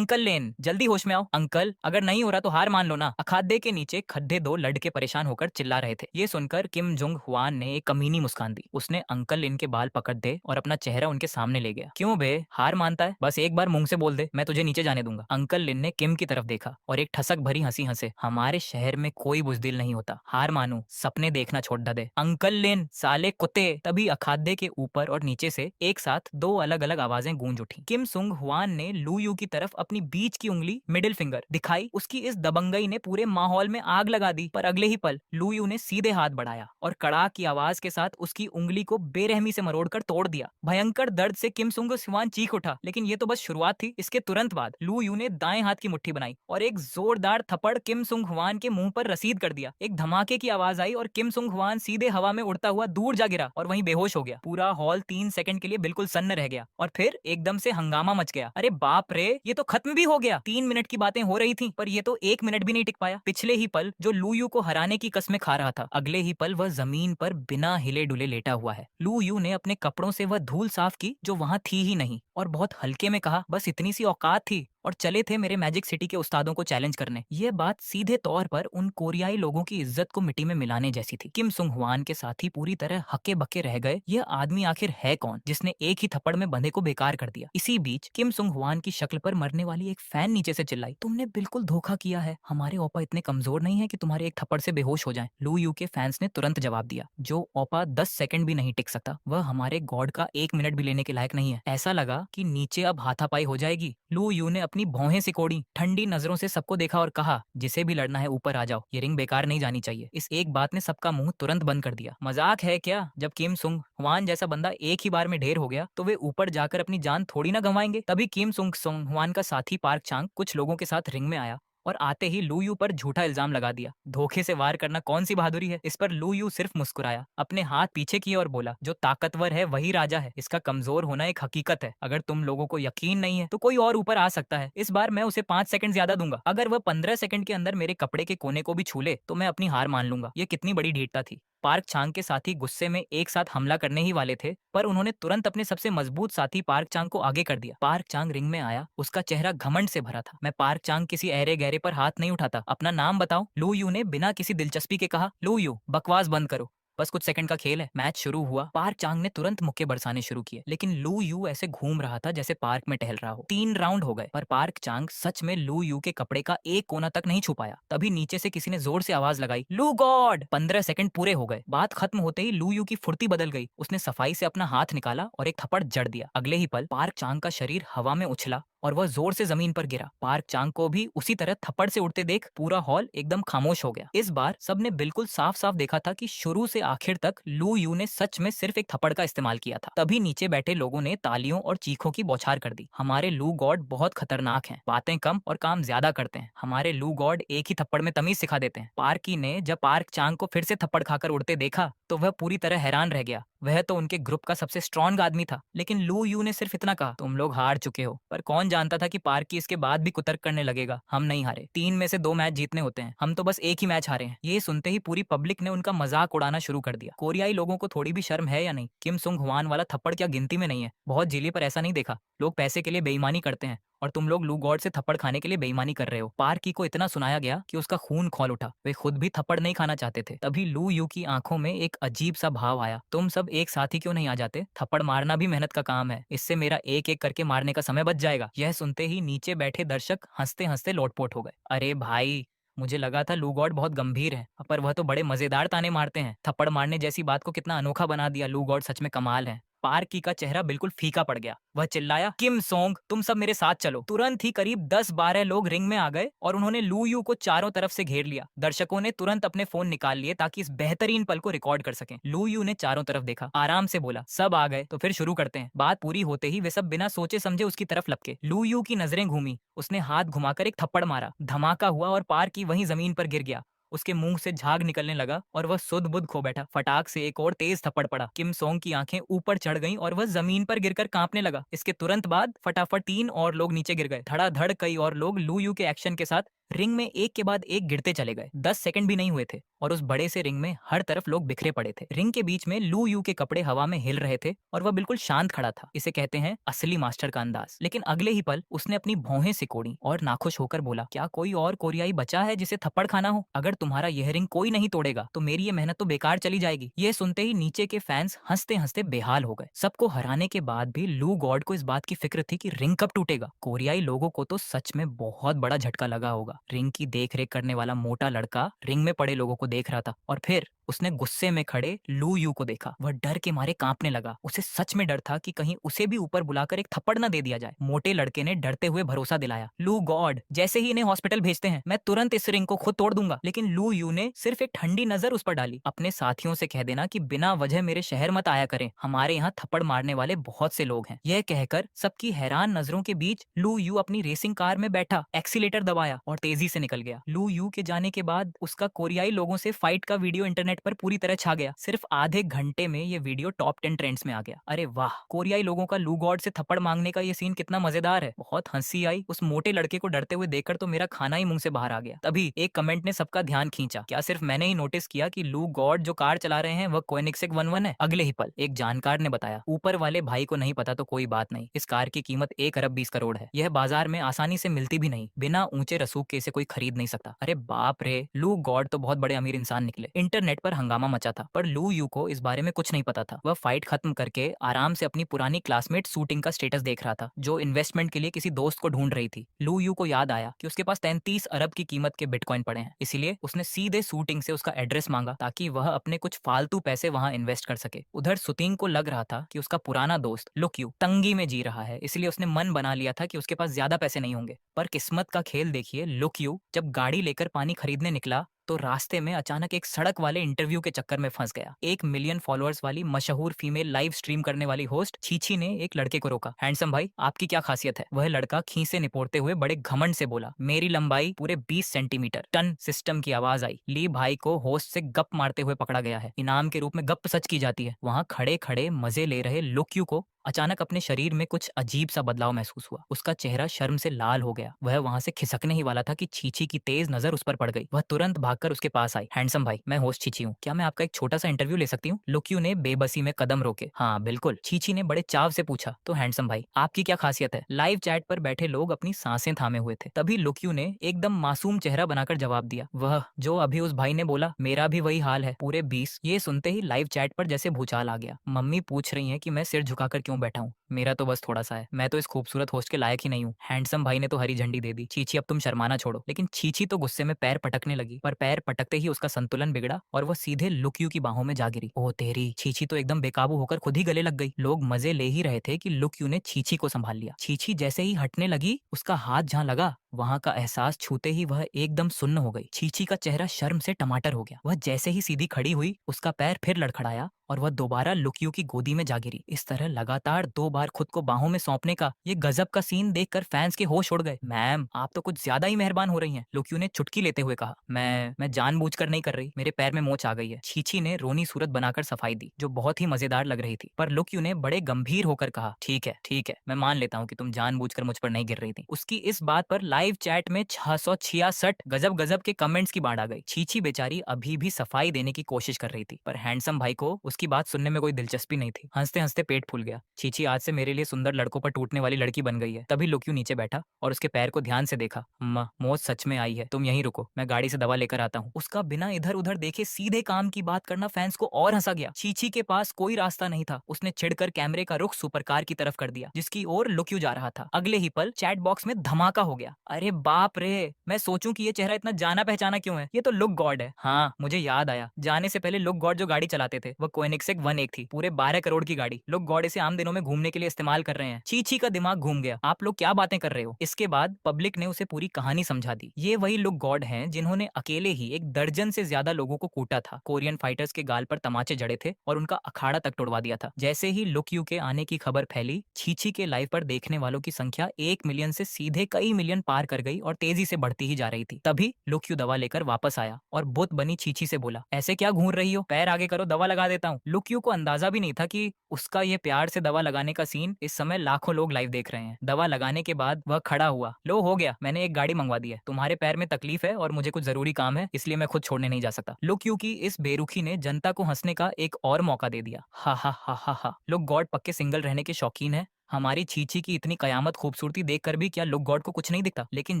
लेन जल्दी होश में आओ। अंकल, अगर नहीं हो रहा तो हार मान लो ना। अखाड़े के नीचे खड्डे दो लड़के परेशान होकर चिल्ला रहे थे। ये सुनकर किम जुंग हुआन ने एक कमीनी मुस्कान दी। उसने अंकल लिन के बाल पकड़ दे और अपना चेहरा उनके सामने ले गया। क्यों बे, हार मानता है? बस एक बार मुंह से बोल दे, मैं तुझे नीचे जाने दूंगा। अंकल लिन ने किम की तरफ देखा और एक ठसक भरी हंसी हंसे। हमारे शहर में कोई बुजदिल नहीं होता, हार मानू, सपने देखना छोड़ दे। अंकल लिन साले कुत्ते। तभी अखाड़े के ऊपर और नीचे से एक साथ दो अलग अलग आवाजें गूंज उठी। किम सुंग हुआन ने लू यू की तरफ अपनी बीच की उंगली मिडिल फिंगर दिखाई। उसकी इस दबंगई ने पूरे माहौल में आग लगा दी, पर अगले ही पल लू यू ने सीधे हाथ बढ़ाया और कड़ाक की आवाज के साथ उसकी उंगली को बेरहमी से मरोड़कर तोड़ दिया। भयंकर दर्द से किम सुंग हुआन चीख उठा, लेकिन ये तो बस शुरुआत थी। इसके तुरंत बाद लू यू ने दाएं हाथ की मुट्ठी बनाई और एक जोरदार थप्पड़ किम सुंग हुआन के मुंह पर रसीद कर दिया। एक धमाके की आवाज आई और किम सुंग हुआन सीधे हवा में उड़ता हुआ दूर जा गिरा और वहीं बेहोश हो गया। पूरा हॉल 3 सेकंड के लिए बिल्कुल सन्न रह गया और फिर एकदम से हंगामा मच गया। अरे बाप रे, ये तो खत्म भी हो गया। 3 मिनट की बातें हो रही थी, पर ये तो 1 मिनट भी नहीं टिक पाया। पिछले ही पल जो लू यू को हराने की कसमें खा रहा था, अगले ही पल वह जमीन पर बिना हिले डुले लेटा हुआ है। लू यू ने अपने कपड़ों से वह धूल साफ की जो वहां थी ही नहीं और बहुत हल्के में कहा, बस इतनी सी औकात थी और चले थे मेरे मैजिक सिटी के उस्तादों को चैलेंज करने। ये बात सीधे तौर पर उन कोरियाई लोगों की इज्जत को मिट्टी में मिलाने जैसी थी। किम सुंग हुआन के साथी पूरी तरह हके बके रह गए। यह आदमी आखिर है कौन जिसने एक ही थप्पड़ में बंधे को बेकार कर दिया? इसी बीच किम सुंग हुआन की शक्ल पर मरने वाली एक फैन नीचे से चिल्लाई, तुमने बिल्कुल धोखा किया है, हमारे ओपा इतने कमजोर नहीं है कि तुम्हारे एक थप्पड़ से बेहोश हो जाएं। लू यू के फैंस ने तुरंत जवाब दिया, जो ओपा 10 सेकंड भी नहीं टिक सकता वह हमारे गॉड का 1 मिनट भी लेने के लायक नहीं है। ऐसा लगा कि नीचे अब हाथापाई हो जाएगी। लू यू ने अपनी भौहें सिकोड़ी, ठंडी नजरों से सबको देखा और कहा, जिसे भी लड़ना है ऊपर आ जाओ, ये रिंग बेकार नहीं जानी चाहिए। इस एक बात ने सबका मुंह तुरंत बंद कर दिया। मजाक है क्या? जब किम सुंग हुआन जैसा बंदा एक ही बार में ढेर हो गया तो वे ऊपर जाकर अपनी जान थोड़ी ना गंवाएंगे। तभी किम सुंग हुआन का साथी पार्क चांग कुछ लोगों के साथ रिंग में आया और आते ही लू यू पर झूठा इल्जाम लगा दिया। धोखे से वार करना कौन सी बहादुरी है? इस पर लू यू सिर्फ मुस्कुराया, अपने हाथ पीछे किए और बोला, जो ताकतवर है वही राजा है, इसका कमजोर होना एक हकीकत है। अगर तुम लोगों को यकीन नहीं है तो कोई और ऊपर आ सकता है। इस बार मैं उसे 5 सेकंड ज्यादा दूंगा। अगर वह 15 सेकंड के अंदर मेरे कपड़े के कोने को भी छू ले तो मैं अपनी हार मान लूंगा। ये कितनी बड़ी ढीठता थी। पार्क चांग के साथी गुस्से में एक साथ हमला करने ही वाले थे, पर उन्होंने तुरंत अपने सबसे मजबूत साथी पार्क चांग को आगे कर दिया। पार्क चांग रिंग में आया, उसका चेहरा घमंड से भरा था। मैं पार्क चांग किसी ऐरे गहरे पर हाथ नहीं उठाता, अपना नाम बताओ। लू यू ने बिना किसी दिलचस्पी के कहा। लू यू, बकवास बंद करो, बस कुछ सेकंड का खेल है। मैच शुरू हुआ, पार्क चांग ने तुरंत मुक्के बरसाने शुरू किए, लेकिन लू यू ऐसे घूम रहा था जैसे पार्क में टहल रहा हो। 3 राउंड हो गए पर पार्क चांग सच में लू यू के कपड़े का एक कोना तक नहीं छू पाया। तभी नीचे से किसी ने जोर से आवाज लगाई, लू गॉड। 15 सेकंड पूरे हो गए। बात खत्म होते ही लू यू की फुर्ती बदल गई। उसने सफाई से अपना हाथ निकाला और एक थप्पड़ जड़ दिया। अगले ही पल पार्क चांग का शरीर हवा में उछला और वह जोर से जमीन पर गिरा। पार्क चांग को भी उसी तरह थप्पड़ से उड़ते देख पूरा हॉल एकदम खामोश हो गया। इस बार सबने बिल्कुल साफ साफ देखा था कि शुरू से आखिर तक लू यू ने सच में सिर्फ एक थप्पड़ का इस्तेमाल किया था। तभी नीचे बैठे लोगों ने तालियों और चीखों की बौछार कर दी। हमारे लू गॉड बहुत खतरनाक हैं, बातें कम और काम ज्यादा करते हैं। हमारे लू गॉड एक ही थप्पड़ में तमीज सिखा देते हैं। पार्की ने जब पार्क चांग को फिर से थप्पड़ खाकर उड़ते देखा तो वह पूरी तरह हैरान रह गया। वह तो उनके ग्रुप का सबसे स्ट्रॉन्ग आदमी था, लेकिन लू यू ने सिर्फ इतना कहा, तुम लोग हार चुके हो। पर कौन जानता था कि पार्की इसके बाद भी कुतर्क करने लगेगा। हम नहीं हारे, 3 में से 2 मैच जीतने होते हैं, हम तो बस एक ही मैच हारे हैं। ये सुनते ही पूरी पब्लिक ने उनका मजाक उड़ाना शुरू कर दिया। कोरियाई लोगों को थोड़ी भी शर्म है या नहीं? किम सुंग हुआन वाला थप्पड़ क्या गिनती में नहीं है? बहुत जिले पर ऐसा नहीं देखा। लोग पैसे के लिए बेईमानी करते हैं और तुम लोग लू गॉड से थप्पड़ खाने के लिए बेईमानी कर रहे हो। पार्की को इतना सुनाया गया कि उसका खून खौल उठा। वे खुद भी थप्पड़ नहीं खाना चाहते थे। तभी लू यू की आंखों में एक अजीब सा भाव आया, तुम सब एक साथ ही क्यों नहीं आ जाते? थप्पड़ मारना भी मेहनत का काम है, इससे मेरा एक एक करके मारने का समय बच जाएगा। यह सुनते ही नीचे बैठे दर्शक हंसते हंसते लोटपोट हो गए। अरे भाई, मुझे लगा था लू गॉड बहुत गंभीर है, पर वह तो बड़े मजेदार ताने मारते हैं। थप्पड़ मारने जैसी बात को कितना अनोखा बना दिया। लू गॉड सच में कमाल है। पार्की का चेहरा बिल्कुल फीका पड़ गया। वह चिल्लाया, किम सोंग, तुम सब मेरे साथ चलो। तुरंत ही करीब 10-12 लोग रिंग में आ गए और उन्होंने लू यू को चारों तरफ से घेर लिया। दर्शकों ने तुरंत अपने फोन निकाल लिए ताकि इस बेहतरीन पल को रिकॉर्ड कर सकें। लू यू ने चारों तरफ देखा, आराम से बोला, सब आ गए तो फिर शुरू करते हैं। बात पूरी होते ही वे सब बिना सोचे समझे उसकी तरफ लपके। लू यू की नजरें घूमी, उसने हाथ घुमाकर एक थप्पड़ मारा। धमाका हुआ और पार्की वहीं जमीन पर गिर गया। उसके मुंह से झाग निकलने लगा और वह सुध बुध खो बैठा। फटाक से एक और तेज थप्पड़ पड़ा। किम सोंग की आंखें ऊपर चढ़ गईं और वह जमीन पर गिरकर कांपने लगा। इसके तुरंत बाद फटाफट 3 और लोग नीचे गिर गए। धड़ाधड़ कई और लोग लू यू के एक्शन के साथ रिंग में एक के बाद एक गिरते चले गए। 10 सेकंड भी नहीं हुए थे और उस बड़े से रिंग में हर तरफ लोग बिखरे पड़े थे। रिंग के बीच में लू यू के कपड़े हवा में हिल रहे थे और वह बिल्कुल शांत खड़ा था। इसे कहते हैं असली मास्टर का अंदाज। लेकिन अगले ही पल उसने अपनी भौहें सिकोड़ी और नाखुश होकर बोला, क्या कोई और कोरियाई बचा है जिसे थप्पड़ खाना हो? अगर तुम्हारा यह रिंग कोई नहीं तोड़ेगा तो मेरी ये मेहनत तो बेकार चली जाएगी। ये सुनते ही नीचे के फैंस हंसते हंसते बेहाल हो गए। सबको हराने के बाद भी लू गॉड को इस बात की फिक्र थी कि रिंग कब टूटेगा। कोरियाई लोगों को तो सच में बहुत बड़ा झटका लगा होगा। रिंग की देख करने वाला मोटा लड़का रिंग में पड़े लोगों को देख रहा था और फिर उसने गुस्से में खड़े लू यू को देखा। वह डर के मारे कांपने लगा। उसे सच में डर था कि कहीं उसे भी ऊपर बुलाकर एक थप्पड़ न दे दिया जाए। मोटे लड़के ने डरते हुए भरोसा दिलाया, लू गॉड, जैसे ही इन्हें हॉस्पिटल भेजते हैं मैं तुरंत इस रिंग को खुद तोड़ दूंगा। लेकिन लू यू ने सिर्फ एक ठंडी नजर उस पर डाली। अपने साथियों से कह देना कि बिना वजह मेरे शहर मत आया करें, हमारे यहाँ थप्पड़ मारने वाले बहुत से लोग हैं। यह कहकर सबकी हैरान नजरों के बीच लू यू अपनी रेसिंग कार में बैठा, एक्सीलेटर दबाया और तेजी से निकल गया। लू यू के जाने के बाद उसका कोरियाई लोगों से फाइट का वीडियो इंटरनेट पर पूरी तरह छा गया। सिर्फ आधे घंटे में ये वीडियो टॉप 10 ट्रेंड्स में आ गया। अरे वाह, कोरियाई लोगों का लू गॉड से थप्पड़ मांगने का ये सीन कितना मजेदार है। बहुत हंसी आई। उस मोटे लड़के को डरते हुए देखकर तो मेरा खाना ही मुंह से बाहर आ गया। तभी एक कमेंट ने सबका ध्यान खींचा। क्या सिर्फ मैंने ही नोटिस किया कि लू गॉड जो कार चला रहे हैं वह कोएनिग्सेग 11 है? अगले ही पल एक जानकार ने बताया, ऊपर वाले भाई को नहीं पता तो कोई बात नहीं, इस कार की कीमत 1 अरब 20 करोड़ है। यह बाजार में आसानी से मिलती भी नहीं, बिना ऊंचे रसूख के इसे कोई खरीद नहीं सकता। अरे बाप रे, लू गॉड तो बहुत बड़े अमीर इंसान निकले। इंटरनेट पर हंगामा मचा था पर लू यू को इस बारे में कुछ नहीं पता था। वह फाइट खत्म करके आराम से अपनी पुरानी क्लासमेट शूटिंग का स्टेटस देख रहा था, जो इन्वेस्टमेंट के लिए किसी दोस्त को ढूंढ रही थी। लू यू को याद आया कि उसके पास 33 अरब की कीमत के बिटकॉइन पड़े हैं, इसीलिए उसने सीधे शूटिंग से उसका एड्रेस मांगा ताकि वह अपने कुछ फालतू पैसे वहां इन्वेस्ट कर सके। उधर सुतिंग को लग रहा था कि उसका पुराना दोस्त लुक यू तंगी में जी रहा है, इसलिए उसने मन बना लिया था कि उसके पास ज्यादा पैसे नहीं होंगे। पर किस्मत का खेल देखिए, लुक यू जब गाड़ी लेकर पानी खरीदने निकला तो रास्ते में अचानक एक सड़क वाले इंटरव्यू के चक्कर में फंस गया। 1 मिलियन फॉलोअर्स वाली मशहूर फीमेल लाइव स्ट्रीम करने वाली होस्ट छीछी ने एक लड़के को रोका। हैंडसम भाई, आपकी क्या खासियत है? वह लड़का खीसे निपोड़ते हुए बड़े घमंड से बोला, मेरी लंबाई पूरे 20 सेंटीमीटर। टन सिस्टम की आवाज आई। ली भाई को होस्ट से गप मारते हुए पकड़ा गया है। इनाम के रूप में गप सच की जाती है। वहां खड़े खड़े मजे ले रहे लुक यू को अचानक अपने शरीर में कुछ अजीब सा बदलाव महसूस हुआ। उसका चेहरा शर्म से लाल हो गया। वह वहां से खिसकने ही वाला था कि चीची की तेज नजर उस पर पड़ गई। वह तुरंत भागकर उसके पास आई। हैंडसम भाई, मैं होस्ट चीची हूँ, क्या मैं आपका एक छोटा सा इंटरव्यू ले सकती हूँ? लुक्यू ने बेबसी में कदम रोके। हाँ बिल्कुल, चीची ने बड़े चाव से पूछा। तो हैंडसम भाई, आपकी क्या खासियत है? लाइव चैट पर बैठे लोग अपनी सांसें थामे हुए थे। तभी लुक्यू ने एकदम मासूम चेहरा बनाकर जवाब दिया, वह जो अभी उस भाई ने बोला, मेरा भी वही हाल है, पूरे 20। ये सुनते ही लाइव चैट पर जैसे भूचाल आ गया। मम्मी पूछ रही हैं कि मैं सिर झुकाकर क्यों बैठा हूँ। मेरा तो बस थोड़ा सा है, मैं तो इस खूबसूरत होस्ट के लायक ही नहीं हूँ। हैंडसम भाई ने तो हरी झंडी दे दी। चीची, अब तुम शर्माना छोड़ो। लेकिन चीची तो गुस्से में पैर पटकने लगी, पर पैर पटकते ही उसका संतुलन बिगड़ा और वह सीधे लुक्यू की बाहों में जा गिरी। ओ तेरी! चीची तो एकदम बेकाबू होकर खुद ही गले लग गई। लोग मजे ले ही रहे थे कि लुक्यू ने चीची को संभाल लिया। चीची जैसे ही हटने लगी, उसका हाथ जहाँ लगा, वहां का एहसास छूते ही वह एकदम सुन्न हो गई। चीची का चेहरा शर्म से टमाटर हो गया। वह जैसे ही सीधी खड़ी हुई, उसका पैर फिर लड़खड़ाया और वह दोबारा लुक्यू की गोदी में जा गिरी। इस तरह लगातार 2 बार खुद को बाहों में सौंपने का ये गजब का सीन देखकर फैंस के होश उड़ गए। मैम, आप तो कुछ ज्यादा ही मेहरबान हो रही हैं, लुक्यू ने चुटकी लेते हुए कहा। मैं जानबूझकर नहीं कर रही, मेरे पैर में मोच आ गई है। चीची ने रोनी सूरत बनाकर सफाई दी, जो बहुत ही मजेदार लग रही थी। पर लुक्यू ने बड़े गंभीर होकर कहा, ठीक है, मैं मान लेता हूँ कि तुम जानबूझकर मुझ पर नहीं गिर रही थी। उसकी इस बात पर लाइव चैट में 666 गजब गजब के कमेंट्स की बाढ़ आ गई। चीची बेचारी अभी भी सफाई देने की कोशिश कर रही थी, पर हैंडसम भाई को उसकी बात सुनने में कोई दिलचस्पी नहीं थी। हंसते हंसते पेट फूल गया। चीची आज से मेरे लिए सुंदर लड़कों पर टूटने वाली लड़की बन गई है। तभी लुक्यू नीचे बैठा और उसके पैर को ध्यान से देखा। मौत सच में आई है, तुम यहीं रुको, मैं गाड़ी से दवा लेकर आता हूँ। उसका बिना इधर उधर देखे सीधे काम की बात करना फैंस को और हंसा गया। चीची के पास कोई रास्ता नहीं था। उसने चिढ़कर कैमरे का रुख सुपरकार की तरफ कर दिया, जिसकी ओर लुक्यू जा रहा था। अगले ही पल चैट बॉक्स में धमाका हो गया। अरे बाप रे, मैं सोचूं कि ये चेहरा इतना जाना पहचाना क्यों है, ये तो लुक गॉड है। हाँ, मुझे याद आया, जाने से पहले लुक गॉड जो गाड़ी चलाते थे, वो कोएनिग्सेक 1 थी, पूरे 12 करोड़ की गाड़ी। लुक गॉड इसे आम दिनों में घूमने के लिए इस्तेमाल कर रहे हैं। चीची का दिमाग घूम गया, आप लोग क्या बातें कर रहे हो? इसके बाद पब्लिक ने उसे पूरी कहानी समझा दी। ये वही लुक गॉड हैं जिन्होंने अकेले ही 1 दर्जन से ज्यादा लोगों को कूटा था, कोरियन फाइटर्स के गाल पर तमाचे जड़े थे और उनका अखाड़ा तक तोड़वा दिया था। जैसे ही लुक्यू के आने की खबर फैली, चीची के लाइव पर देखने वालों की संख्या 1 मिलियन से सीधे कई मिलियन पार कर गई और तेजी से बढ़ती ही जा रही थी। तभी लुक्यू दवा लेकर वापस आया और बुत बनी चीची से बोला, ऐसे क्या घूर रही हो, पैर आगे करो, दवा लगा देता हूँ। लुक्यू को अंदाजा भी नहीं था कि उसका ये प्यार से दवा लगाने का सीन इस समय लाखों लोग लाइव देख रहे हैं। दवा लगाने के बाद वह खड़ा हुआ। लो, हो गया, मैंने एक गाड़ी मंगवा दी है। तुम्हारे पैर में तकलीफ है और मुझे कुछ जरूरी काम है, इसलिए मैं खुद छोड़ने नहीं जा सकता। लुक्यू की इस बेरुखी ने जनता को हंसने का एक और मौका दे दिया। हा हा हा हा हा। लोग गॉड पक्के सिंगल रहने के शौकीन है। हमारी चीची की इतनी कयामत खूबसूरती देखकर भी क्या लुक गॉड को कुछ नहीं दिखता? लेकिन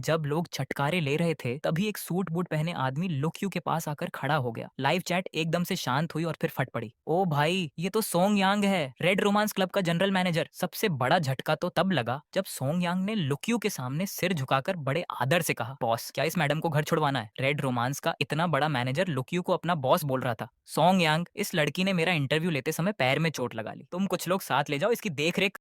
जब लोग छटकारे ले रहे थे, तभी एक सूट बूट पहने आदमी लुक्यू के पास आकर खड़ा हो गया। लाइव चैट एकदम से शांत हुई और फिर फट पड़ी। ओ भाई, ये तो सोंग यांग है, रेड रोमांस क्लब का जनरल मैनेजर। सबसे बड़ा झटका तो तब लगा जब सोंग यांग ने लुक्यू के सामने सिर झुकाकर बड़े आदर से कहा, बॉस, क्या इस मैडम को घर छुड़वाना है? रेड रोमांस का इतना बड़ा मैनेजर लुक्यू को अपना बॉस बोल रहा था। सोंग यांग, इस लड़की ने मेरा इंटरव्यू लेते समय पैर में चोट लगा ली, तुम कुछ लोग साथ ले जाओ, इसकी देख रेख